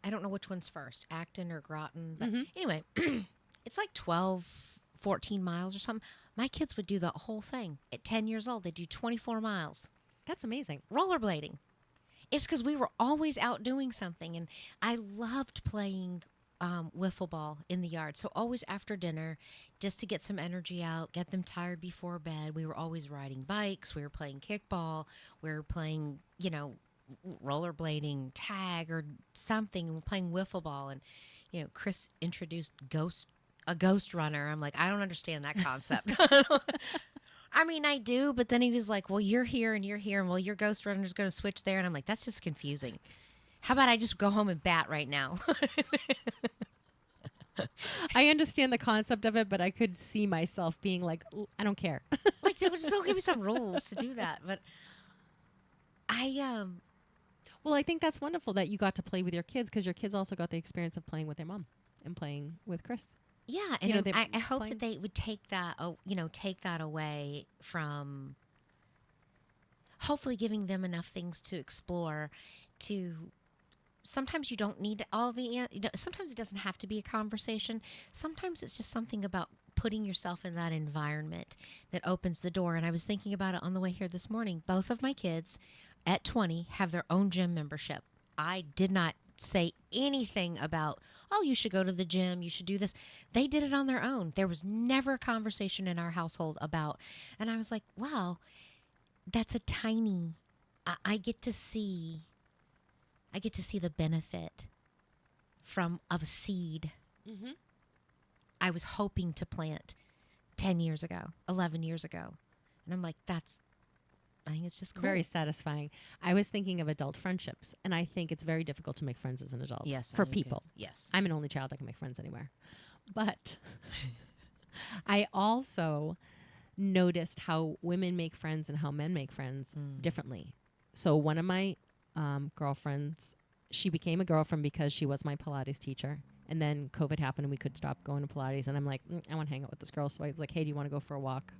I don't know which one's first, Acton or Groton. But anyway, it's like 12, 14 miles or something. My kids would do the whole thing. At 10 years old, they do 24 miles. That's amazing. Rollerblading. It's because we were always out doing something, and I loved playing wiffle ball in the yard. So always after dinner, just to get some energy out, get them tired before bed. We were always riding bikes. We were playing kickball. We were playing, rollerblading, tag or something, and playing wiffle ball. And, Chris introduced a ghost runner. I'm like, I don't understand that concept. I mean, I do, but then he was like, well, you're here and you're here, and well, your ghost runner's going to switch there. And I'm like, that's just confusing. How about I just go home and bat right now? I understand the concept of it, but I could see myself being like, I don't care. Like, just don't give me some rules to do that. But well, I think that's wonderful that you got to play with your kids because your kids also got the experience of playing with their mom and playing with Chris. Yeah, and I hope that they would take that away from hopefully giving them enough things to explore to. Sometimes you don't need all the, sometimes it doesn't have to be a conversation. Sometimes it's just something about putting yourself in that environment that opens the door. And I was thinking about it on the way here this morning. Both of my kids at 20 have their own gym membership. I did not say anything about, oh, you should go to the gym, you should do this. They did it on their own. There was never a conversation in our household about, and I was like, wow, that's a tiny I get to see the benefit from of a seed I was hoping to plant 10 years ago, 11 years ago. And I'm like, I think it's just cool. Very satisfying. I was thinking of adult friendships, and I think it's very difficult to make friends as an adult. Yes, for I do too. people. Yes. I'm an only child. I can make friends anywhere. But I also noticed how women make friends and how men make friends differently. So one of my girlfriends, she became a girlfriend because she was my Pilates teacher. And then COVID happened and we could stop going to Pilates. And I'm like, I want to hang out with this girl. So I was like, hey, do you want to go for a walk?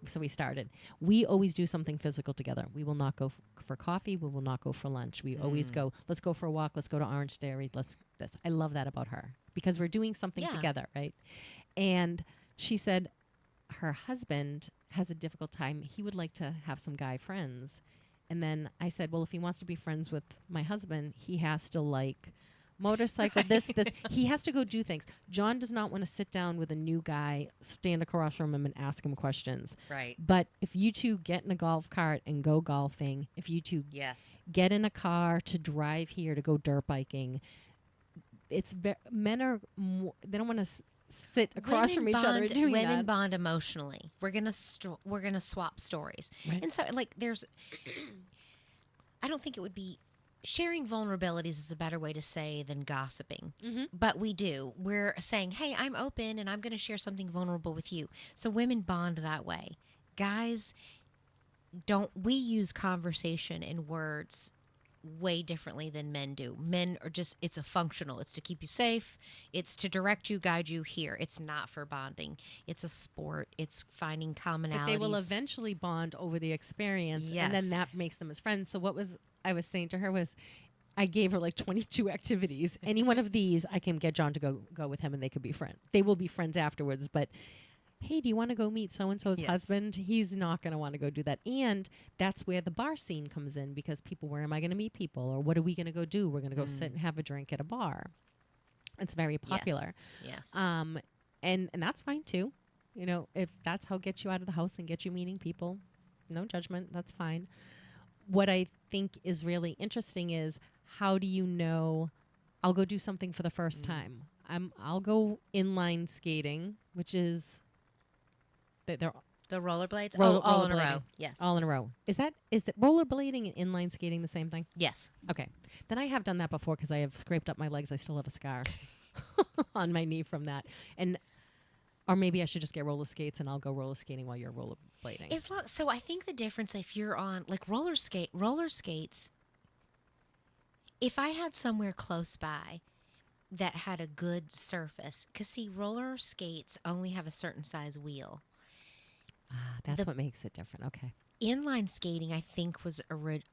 So we started. We always do something physical together. We will not go for coffee. We will not go for lunch. We always go, let's go for a walk. Let's go to Orange Dairy. I love that about her because we're doing something together, right? And she said her husband has a difficult time. He would like to have some guy friends. And then I said, well, if he wants to be friends with my husband, he has to like motorcycle, this. He has to go do things. John does not want to sit down with a new guy, stand across from him and ask him questions. Right. But if you two get in a golf cart and go golfing, if you two get in a car to drive here to go dirt biking, men are more, they don't want to sit across from each other doing women that. bond emotionally. We're gonna swap stories, Right. and so like there's. I don't think it would be sharing vulnerabilities is a better way to say than gossiping, but we do. We're saying, hey, I'm open and I'm going to share something vulnerable with you. So women bond that way. Guys don't. We use conversation and words way differently than men do. Men are just, it's a functional. It's to keep you safe. It's to direct you, guide you here. It's not for bonding. It's a sport. It's finding commonalities. But they will eventually bond over the experience, and then that makes them as friends. So what I was saying to her was, I gave her like 22 activities. Any one of these, I can get John to go with him, and they could be friends. They will be friends afterwards, but hey, do you want to go meet so-and-so's husband? He's not going to want to go do that. And that's where the bar scene comes in, because people, where am I going to meet people? Or what are we going to go do? We're going to go sit and have a drink at a bar. It's very popular. Yes. And that's fine too. You know, if that's how it gets you out of the house and get you meeting people, no judgment, that's fine. What I think is really interesting is, how do you know I'll go do something for the first time? I'll go inline skating, which is... They're the rollerblades? All in a row. Yes. All in a row. Is that rollerblading and inline skating the same thing? Yes. Okay. Then I have done that before, because I have scraped up my legs. I still have a scar on my knee from that. Or maybe I should just get roller skates and I'll go roller skating while you're rollerblading. So I think the difference, if you're on like roller skates, if I had somewhere close by that had a good surface, because see, roller skates only have a certain size wheel. That's what makes it different. Okay. Inline skating, I think, was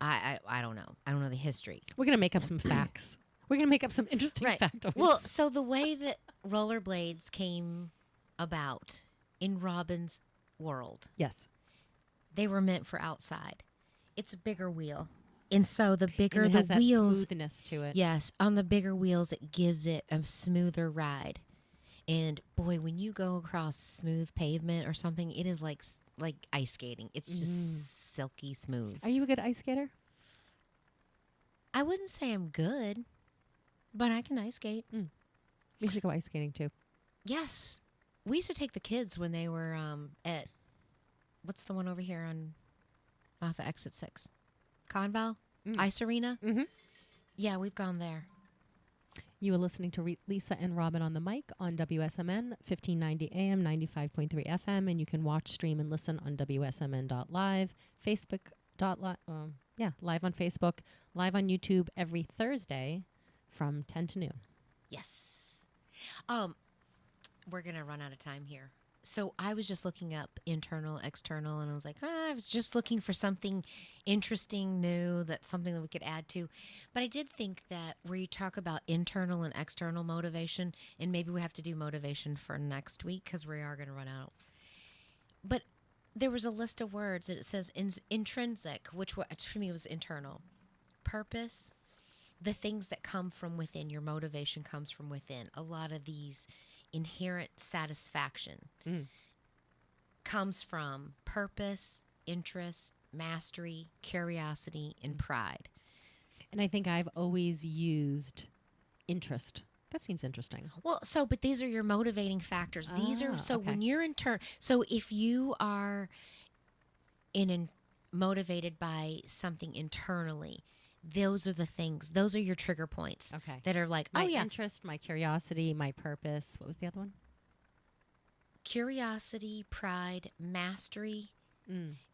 I don't know. I don't know the history. We're going to make up some facts. We're going to make up some interesting factoids. Well, so the way that rollerblades came about in Robyn's world. Yes. They were meant for outside. It's a bigger wheel. And so the bigger and it the has that wheels, smoothness to it. Yes, on the bigger wheels, it gives it a smoother ride. And boy, when you go across smooth pavement or something, it is like ice skating. It's just silky smooth. Are you a good ice skater? I wouldn't say I'm good, but I can ice skate. We should go ice skating too. Yes. We used to take the kids when they were at, what's the one over here off of Exit 6? Conval? Ice Arena? Mm-hmm. Yeah, we've gone there. You are listening to Lisa and Robyn on the mic on WSMN, 1590 AM, 95.3 FM, and you can watch, stream, and listen on WSMN.live, Facebook.live, live on Facebook, live on YouTube every Thursday from 10 to noon. Yes. We're going to run out of time here. So I was just looking up internal, external, and I was like, I was just looking for something interesting, new, something that we could add to. But I did think that where you talk about internal and external motivation, and maybe we have to do motivation for next week because we are going to run out. But there was a list of words that it says intrinsic, which for me was internal. Purpose, the things that come from within, your motivation comes from within. A lot of these inherent satisfaction comes from purpose, interest, mastery, curiosity, and pride. And I think I've always used interest. That seems interesting. Well, but these are your motivating factors. These are, okay. when you're so if you are motivated by something internally, those are the things, those are your trigger points. Okay. That are like, my interest, my curiosity, my purpose. What was the other one? Curiosity, pride, mastery,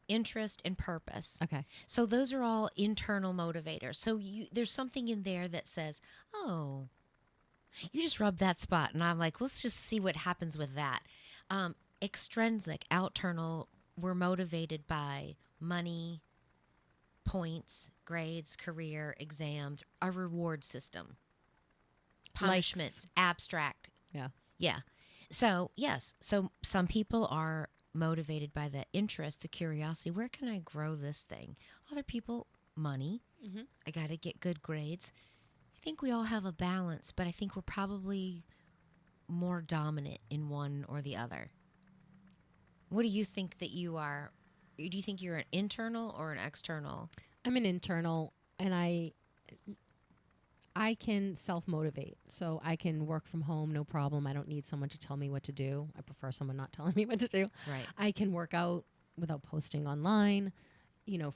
interest, and purpose. Okay. So those are all internal motivators. So there's something in there that says, oh, you just rubbed that spot. And I'm like, let's just see what happens with that. Extrinsic, external, we're motivated by money, points, grades, career, exams, a reward system, punishments, abstract. Yeah. Yeah. So, yes. So some people are motivated by the interest, the curiosity. Where can I grow this thing? Other people, money. Mm-hmm. I got to get good grades. I think we all have a balance, but I think we're probably more dominant in one or the other. What do you think that you are? Do you think you're an internal or an external? I'm an internal, and I can self-motivate. So I can work from home, no problem. I don't need someone to tell me what to do. I prefer someone not telling me what to do. Right. I can work out without posting online,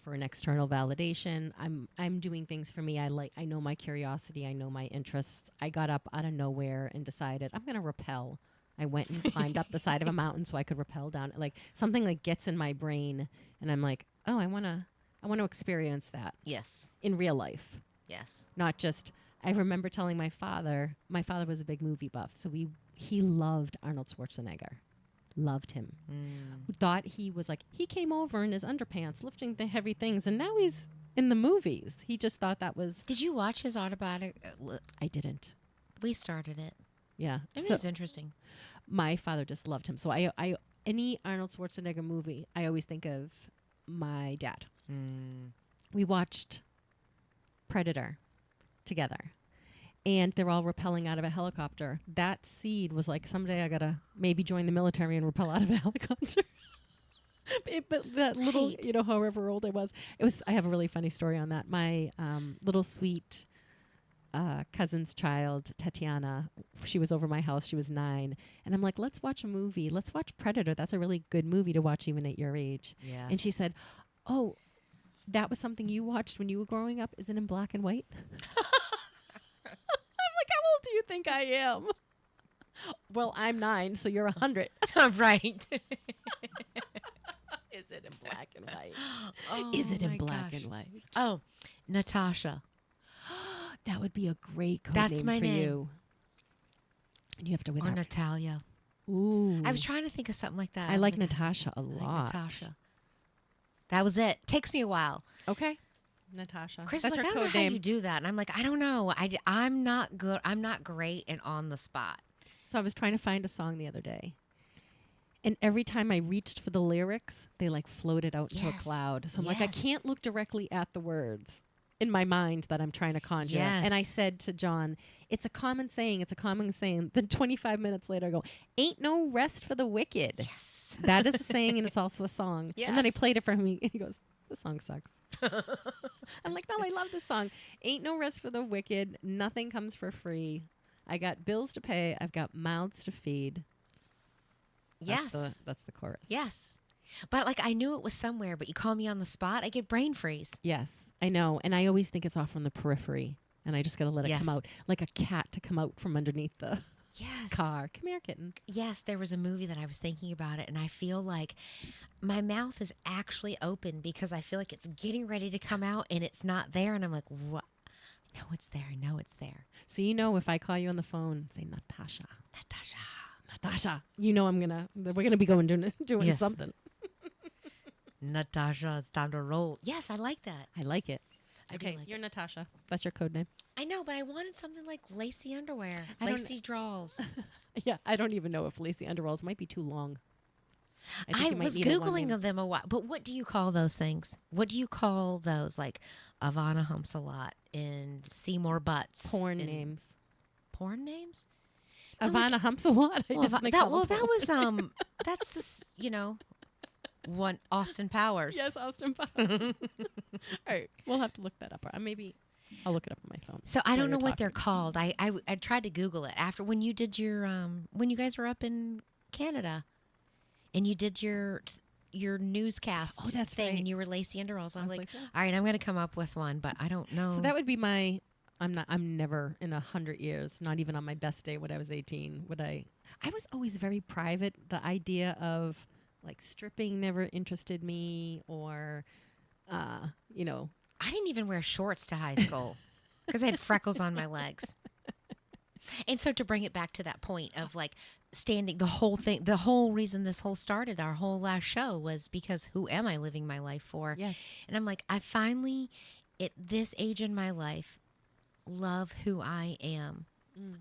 for an external validation. I'm doing things for me. I know my curiosity. I know my interests. I got up out of nowhere and decided I'm going to rappel. I went and climbed up the side of a mountain so I could rappel down. Like something like gets in my brain, and I'm like, oh, I want to experience that. Yes. In real life. Yes. Not just. I remember telling my father was a big movie buff, so he loved Arnold Schwarzenegger. Loved him. Thought he was like, he came over in his underpants lifting the heavy things, and now he's in the movies. He just thought that was. Did you watch his autobiography? I didn't. We started it. Yeah. I mean, it's interesting. My father just loved him. So I any Arnold Schwarzenegger movie, I always think of my dad. We watched Predator together, and they're all rappelling out of a helicopter. That seed was like, someday I gotta maybe join the military and rappel out of a helicopter. But that little, however old I was, I have a really funny story on that. My little sweet cousin's child, Tatiana, she was over my house. She was 9. And I'm like, let's watch a movie. Let's watch Predator. That's a really good movie to watch even at your age. Yes. And she said, oh, that was something you watched when you were growing up? Is it in black and white? I'm like, how old do you think I am? Well, I'm 9, so you're 100. Right. Is it in black and white? Oh, is it in my black gosh. and white? Oh, Natasha. That would be a great code That's name my for name. you. And you have to win Or up. Natalia. Ooh. I was trying to think of something like that. I was like Natasha a I like lot. Natasha. That was it. Takes me a while. Okay. Natasha. Chris That's is like, her I don't know code how name. you do that. And I'm like, I don't know. I'm not good. I'm not great and on the spot. So I was trying to find a song the other day. And every time I reached for the lyrics, they like floated out into a cloud. So I'm like, I can't look directly at the words in my mind that I'm trying to conjure. Yes. And I said to John, it's a common saying. It's a common saying. Then 25 minutes later, I go, ain't no rest for the wicked. Yes. That is a saying, and it's also a song. Yes. And then I played it for him, and he goes, this song sucks. I'm like, no, I love this song. Ain't no rest for the wicked. Nothing comes for free. I got bills to pay. I've got mouths to feed. Yes. That's the chorus. Yes. But like, I knew it was somewhere, but you call me on the spot, I get brain freeze. Yes, I know. And I always think it's off from the periphery. And I just got to let it Yes. come out. Like a cat to come out from underneath the Yes. car. Come here, kitten. Yes, there was a movie that I was thinking about it, and I feel like my mouth is actually open because I feel like it's getting ready to come out, and it's not there, and I'm like, what? I know it's there. I know it's there. So if I call you on the phone, say Natasha. Natasha. Natasha. We're gonna be going doing Yes. something. Natasha, it's time to roll. Yes, I like that. I like it. I do Okay, like you're Natasha. That's your code name. I know, but I wanted something like lacy underwear, I don't- lacy draws. Yeah, I don't even know if lacy underalls might be too long. think I you might was need a one Googling name. of them a while, but what do you call those things? What do you call those? Like Ivana Humps a lot and Seymour Butts. Porn and names. Porn names? Ivana humps a lot. I Well, definitely that call them porn. was that's this, One Austin Powers. Yes, Austin Powers. All right, we'll have to look that up. Maybe I'll look it up on my phone. So I don't know what they're called. I tried to Google it after when you did your when you guys were up in Canada, and you did your newscast that's thing, right. and you were Lacey Underalls. I'm like, all right, I'm going to come up with one, but I don't know. So that would be my. I'm never in 100 years, not even on my best day when I was 18, would I. I was always very private. The idea of like stripping never interested me, or, you know. I didn't even wear shorts to high school because I had freckles on my legs. And so to bring it back to that point of like standing, the whole reason this whole started, our whole last show, was because who am I living my life for? Yes. And I'm like, I finally, at this age in my life, love who I am.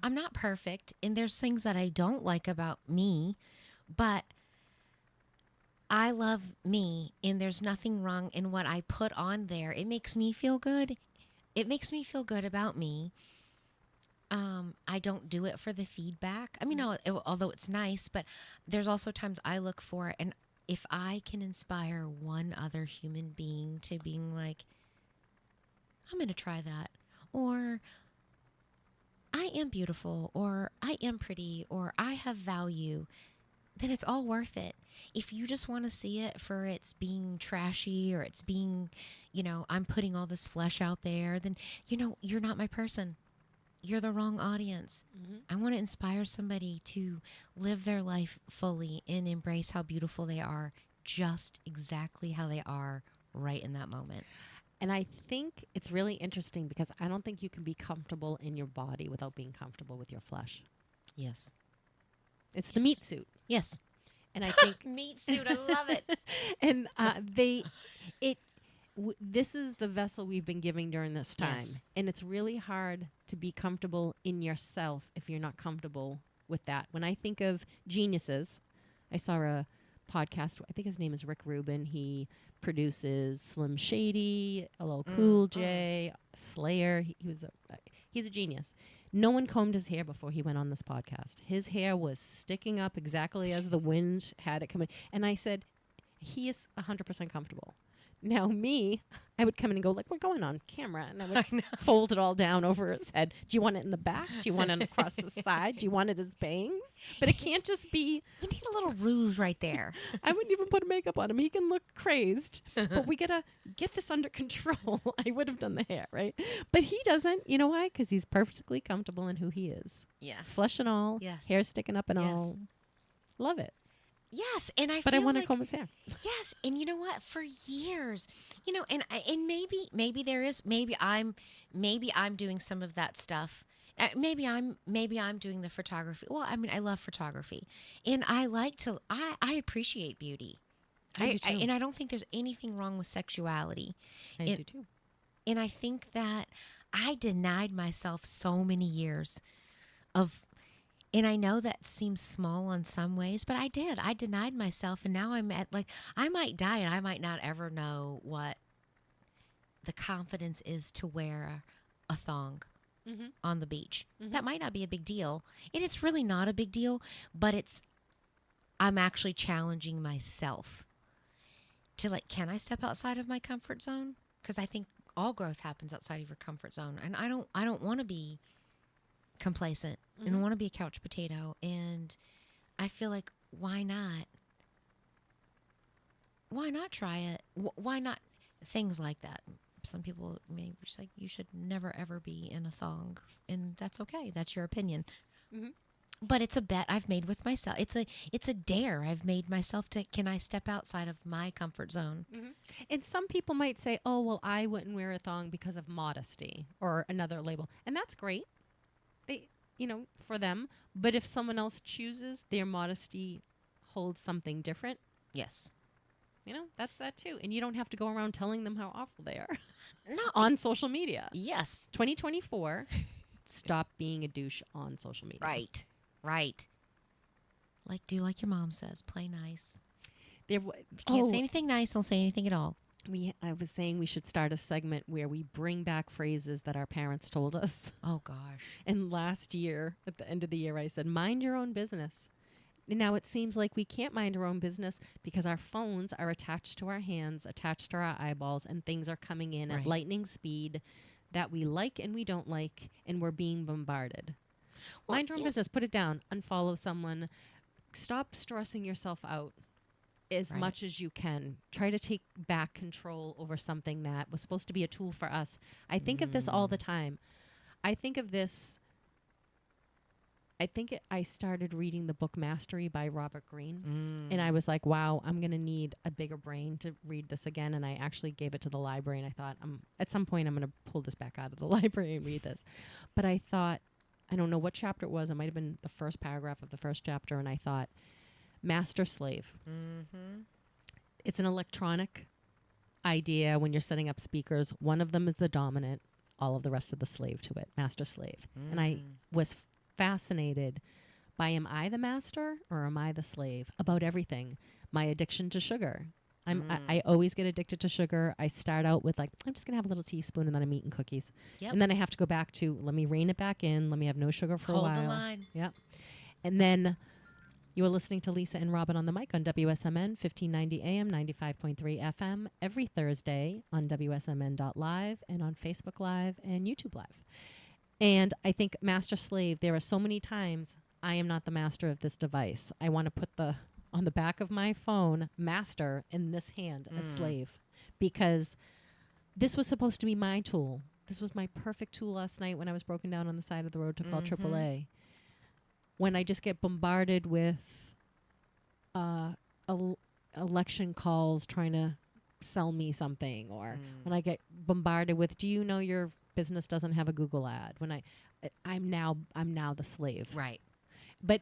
I'm not perfect, and there's things that I don't like about me, but I love me, and there's nothing wrong in what I put on there. It makes me feel good. It makes me feel good about me. I don't do it for the feedback. I mean, although it's nice, but there's also times I look for it, and if I can inspire one other human being to being like, I'm going to try that, or I am beautiful, or I am pretty, or I have value, then it's all worth it. If you just want to see it for its being trashy, or it's being, I'm putting all this flesh out there, then, you're not my person. You're the wrong audience. I want to inspire somebody to live their life fully and embrace how beautiful they are, just exactly how they are right in that moment. And I think it's really interesting because I don't think you can be comfortable in your body without being comfortable with your flesh. Yes. It's the meat suit. Yes. And I think meat suit, I love it. And this is the vessel we've been giving during this time. Yes. And it's really hard to be comfortable in yourself if you're not comfortable with that. When I think of geniuses, I saw a podcast, I think his name is Rick Rubin. He produces Slim Shady, LL Cool J, Slayer. He's a genius. No one combed his hair before he went on this podcast. His hair was sticking up exactly as the wind had it coming. And I said, he is 100% comfortable. Now me, I would come in and go like, we're going on camera. And I would fold it all down over his head. Do you want it in the back? Do you want it across the side? Do you want it as bangs? But it can't just be. You need a little rouge right there. I wouldn't even put makeup on him. He can look crazed. But we got to get this under control. I would have done the hair, right? But he doesn't. You know why? Because he's perfectly comfortable in who he is. Yeah. Flesh and all. Yes. Hair sticking up and all. Love it. Yes, and I want to comb his hair. Yes, and you know what? For years, and maybe there is, maybe I'm doing some of that stuff. Maybe I'm doing the photography. Well, I mean, I love photography, and I appreciate beauty. I do too. And I don't think there's anything wrong with sexuality. I do too. And I think that I denied myself so many years of. And I know that seems small in some ways, but I did. I denied myself, and now I'm at I might die, and I might not ever know what the confidence is to wear a thong on the beach. That might not be a big deal, and it's really not a big deal, but I'm actually challenging myself to can I step outside of my comfort zone? Because I think all growth happens outside of your comfort zone, and I don't want to be complacent and want to be a couch potato, and I feel like why not try it? Why not things like that? Some people may be like, you should never ever be in a thong, and that's okay. That's your opinion. But it's a bet I've made with myself. It's a dare I've made myself to, can I step outside of my comfort zone? And some people might say, oh, well, I wouldn't wear a thong because of modesty or another label, and that's great. They, for them. But if someone else chooses, their modesty holds something different. Yes. That's that too. And you don't have to go around telling them how awful they are. No. On social media. Yes. 2024, stop being a douche on social media. Right. Do like your mom says, play nice. If you can't say anything nice, don't say anything at all. I was saying we should start a segment where we bring back phrases that our parents told us. Oh, gosh. And last year, at the end of the year, I said, mind your own business. now it seems like we can't mind our own business because our phones are attached to our hands, attached to our eyeballs, and things are coming in at lightning speed that we like and we don't like, and we're being bombarded. Mind your own business. Put it down. Unfollow someone. Stop stressing yourself out as much as you can. Try to take back control over something that was supposed to be a tool for us. I think of this all the time. I think I started reading the book Mastery by Robert Greene, and I was like, wow, I'm going to need a bigger brain to read this again. And I actually gave it to the library, and I thought, at some point I'm going to pull this back out of the library and read this. But I thought, I don't know what chapter it was. It might have been the first paragraph of the first chapter, and I thought, master slave. Mm-hmm. It's an electronic idea when you're setting up speakers. One of them is the dominant, all of the rest of the slave to it, master slave. And I was fascinated by, am I the master or am I the slave about everything? My addiction to sugar. I always get addicted to sugar. I start out with I'm just going to have a little teaspoon, and then I'm eating cookies. Yep. And then I have to go back to, let me rein it back in. Let me have no sugar for a while. Hold the line. Yep. And then you are listening to Lisa and Robyn on the mic on WSMN 1590 AM, 95.3 FM every Thursday on WSMN.live and on Facebook Live and YouTube Live. And I think master slave, there are so many times I am not the master of this device. I want to put on the back of my phone, master, in this hand, a slave. Because this was supposed to be my tool. This was my perfect tool last night when I was broken down on the side of the road to call AAA. When I just get bombarded with election calls trying to sell me something, or when I get bombarded with, do you know your business doesn't have a Google ad? When I'm now the slave. Right. But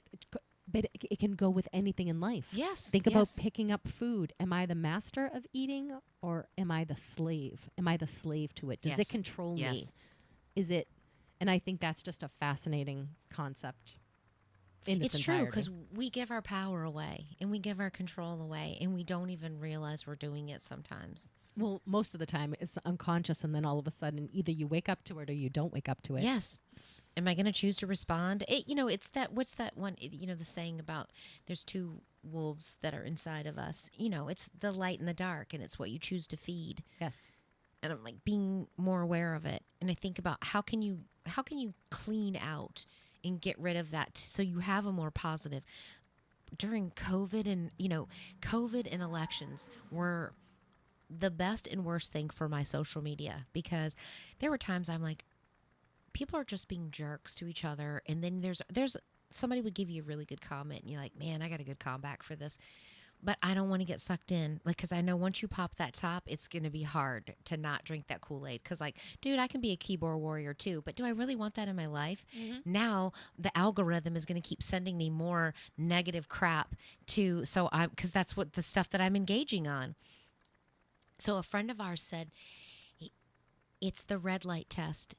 it can go with anything in life. Yes. Think about picking up food. Am I the master of eating, or am I the slave? Am I the slave to it? Does it control me? Is it? And I think that's just a fascinating concept. It's true, because we give our power away and we give our control away, and we don't even realize we're doing it sometimes. Well, most of the time it's unconscious, and then all of a sudden either you wake up to it or you don't wake up to it. Yes. Am I going to choose to respond? It's that, what's that one, the saying about there's two wolves that are inside of us. It's the light and the dark, and it's what you choose to feed. Yes. And I'm being more aware of it. And I think about how can you clean out and get rid of that so you have a more positive. During COVID and elections were the best and worst thing for my social media, because there were times I'm like, people are just being jerks to each other, and then there's somebody would give you a really good comment, and you're like, man, I got a good comeback for this, but I don't want to get sucked in, because I know once you pop that top, it's going to be hard to not drink that Kool-Aid, because dude, I can be a keyboard warrior too, but do I really want that in my life? Now the algorithm is going to keep sending me more negative crap because that's what the stuff that I'm engaging on. So a friend of ours said, it's the red light test.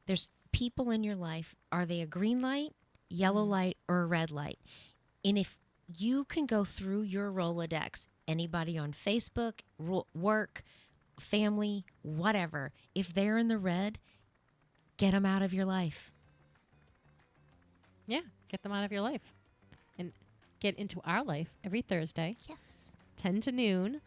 There's people in your life. Are they a green light, yellow light, or a red light? And if you can go through your Rolodex, anybody on Facebook, work, family, whatever, if they're in the red, get them out of your life. Yeah, get them out of your life. And get into our life every Thursday. Yes. 10 to noon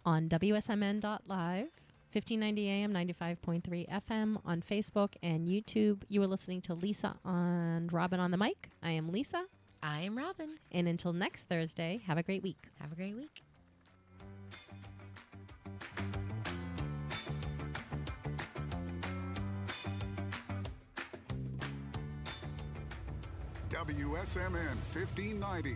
on WSMN.live, 1590 AM, 95.3 FM on Facebook and YouTube. You are listening to Lisa and Robyn on the mic. I am Lisa. I am Robyn. And until next Thursday, have a great week. Have a great week. WSMN 1590.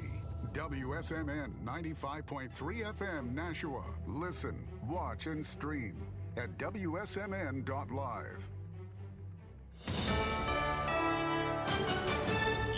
WSMN 95.3 FM Nashua. Listen, watch, and stream at WSMN.live.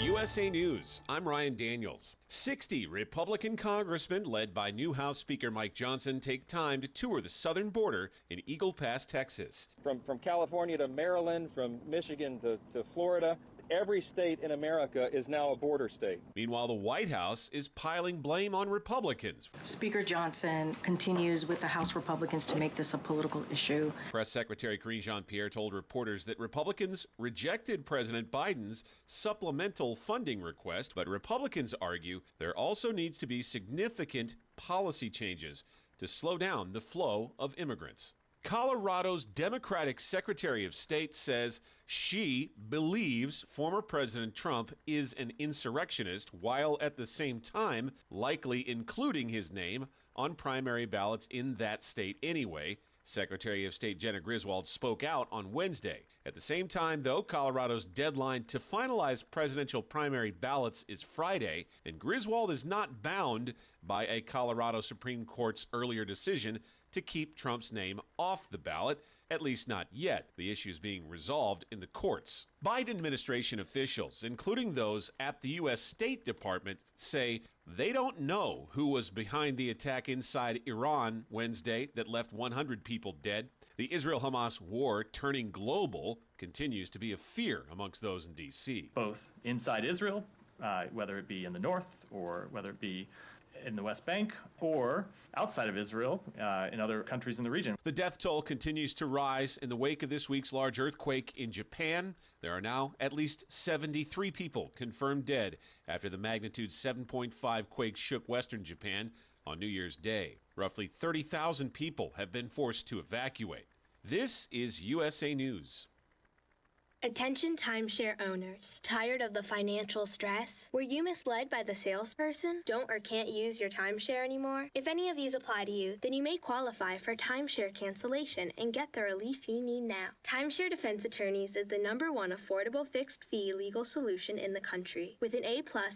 USA News, I'm Ryan Daniels. 60 Republican congressmen, led by new House Speaker Mike Johnson, take time to tour the southern border in Eagle Pass, Texas. From California to Maryland, from Michigan to Florida, every state in America is now a border state. Meanwhile, the White House is piling blame on Republicans. Speaker Johnson continues with the House Republicans to make this a political issue. Press Secretary Karine Jean-Pierre told reporters that Republicans rejected President Biden's supplemental funding request, but Republicans argue there also needs to be significant policy changes to slow down the flow of immigrants. Colorado's Democratic Secretary of State says she believes former President Trump is an insurrectionist, while at the same time likely including his name on primary ballots in that state anyway. Secretary of State Jenna Griswold spoke out on Wednesday. At the same time, though, Colorado's deadline to finalize presidential primary ballots is Friday, and Griswold is not bound by a Colorado Supreme Court's earlier decision to keep Trump's name off the ballot, at least not yet. The issue is being resolved in the courts. Biden administration officials, including those at the U.S. State Department, say they don't know who was behind the attack inside Iran Wednesday that left 100 people dead. The Israel-Hamas war turning global continues to be a fear amongst those in D.C. Both inside Israel, whether it be in the north or whether it be in the West Bank or outside of Israel, in other countries in the region. The death toll continues to rise in the wake of this week's large earthquake in Japan. There are now at least 73 people confirmed dead after the magnitude 7.5 quake shook western Japan on New Year's Day. Roughly 30,000 people have been forced to evacuate. This is USA News. Attention timeshare owners. Tired of the financial stress? Were you misled by the salesperson? Don't or can't use your timeshare anymore? If any of these apply to you, then you may qualify for timeshare cancellation and get the relief you need now. Timeshare Defense Attorneys is the #1 affordable fixed fee legal solution in the country. With an A+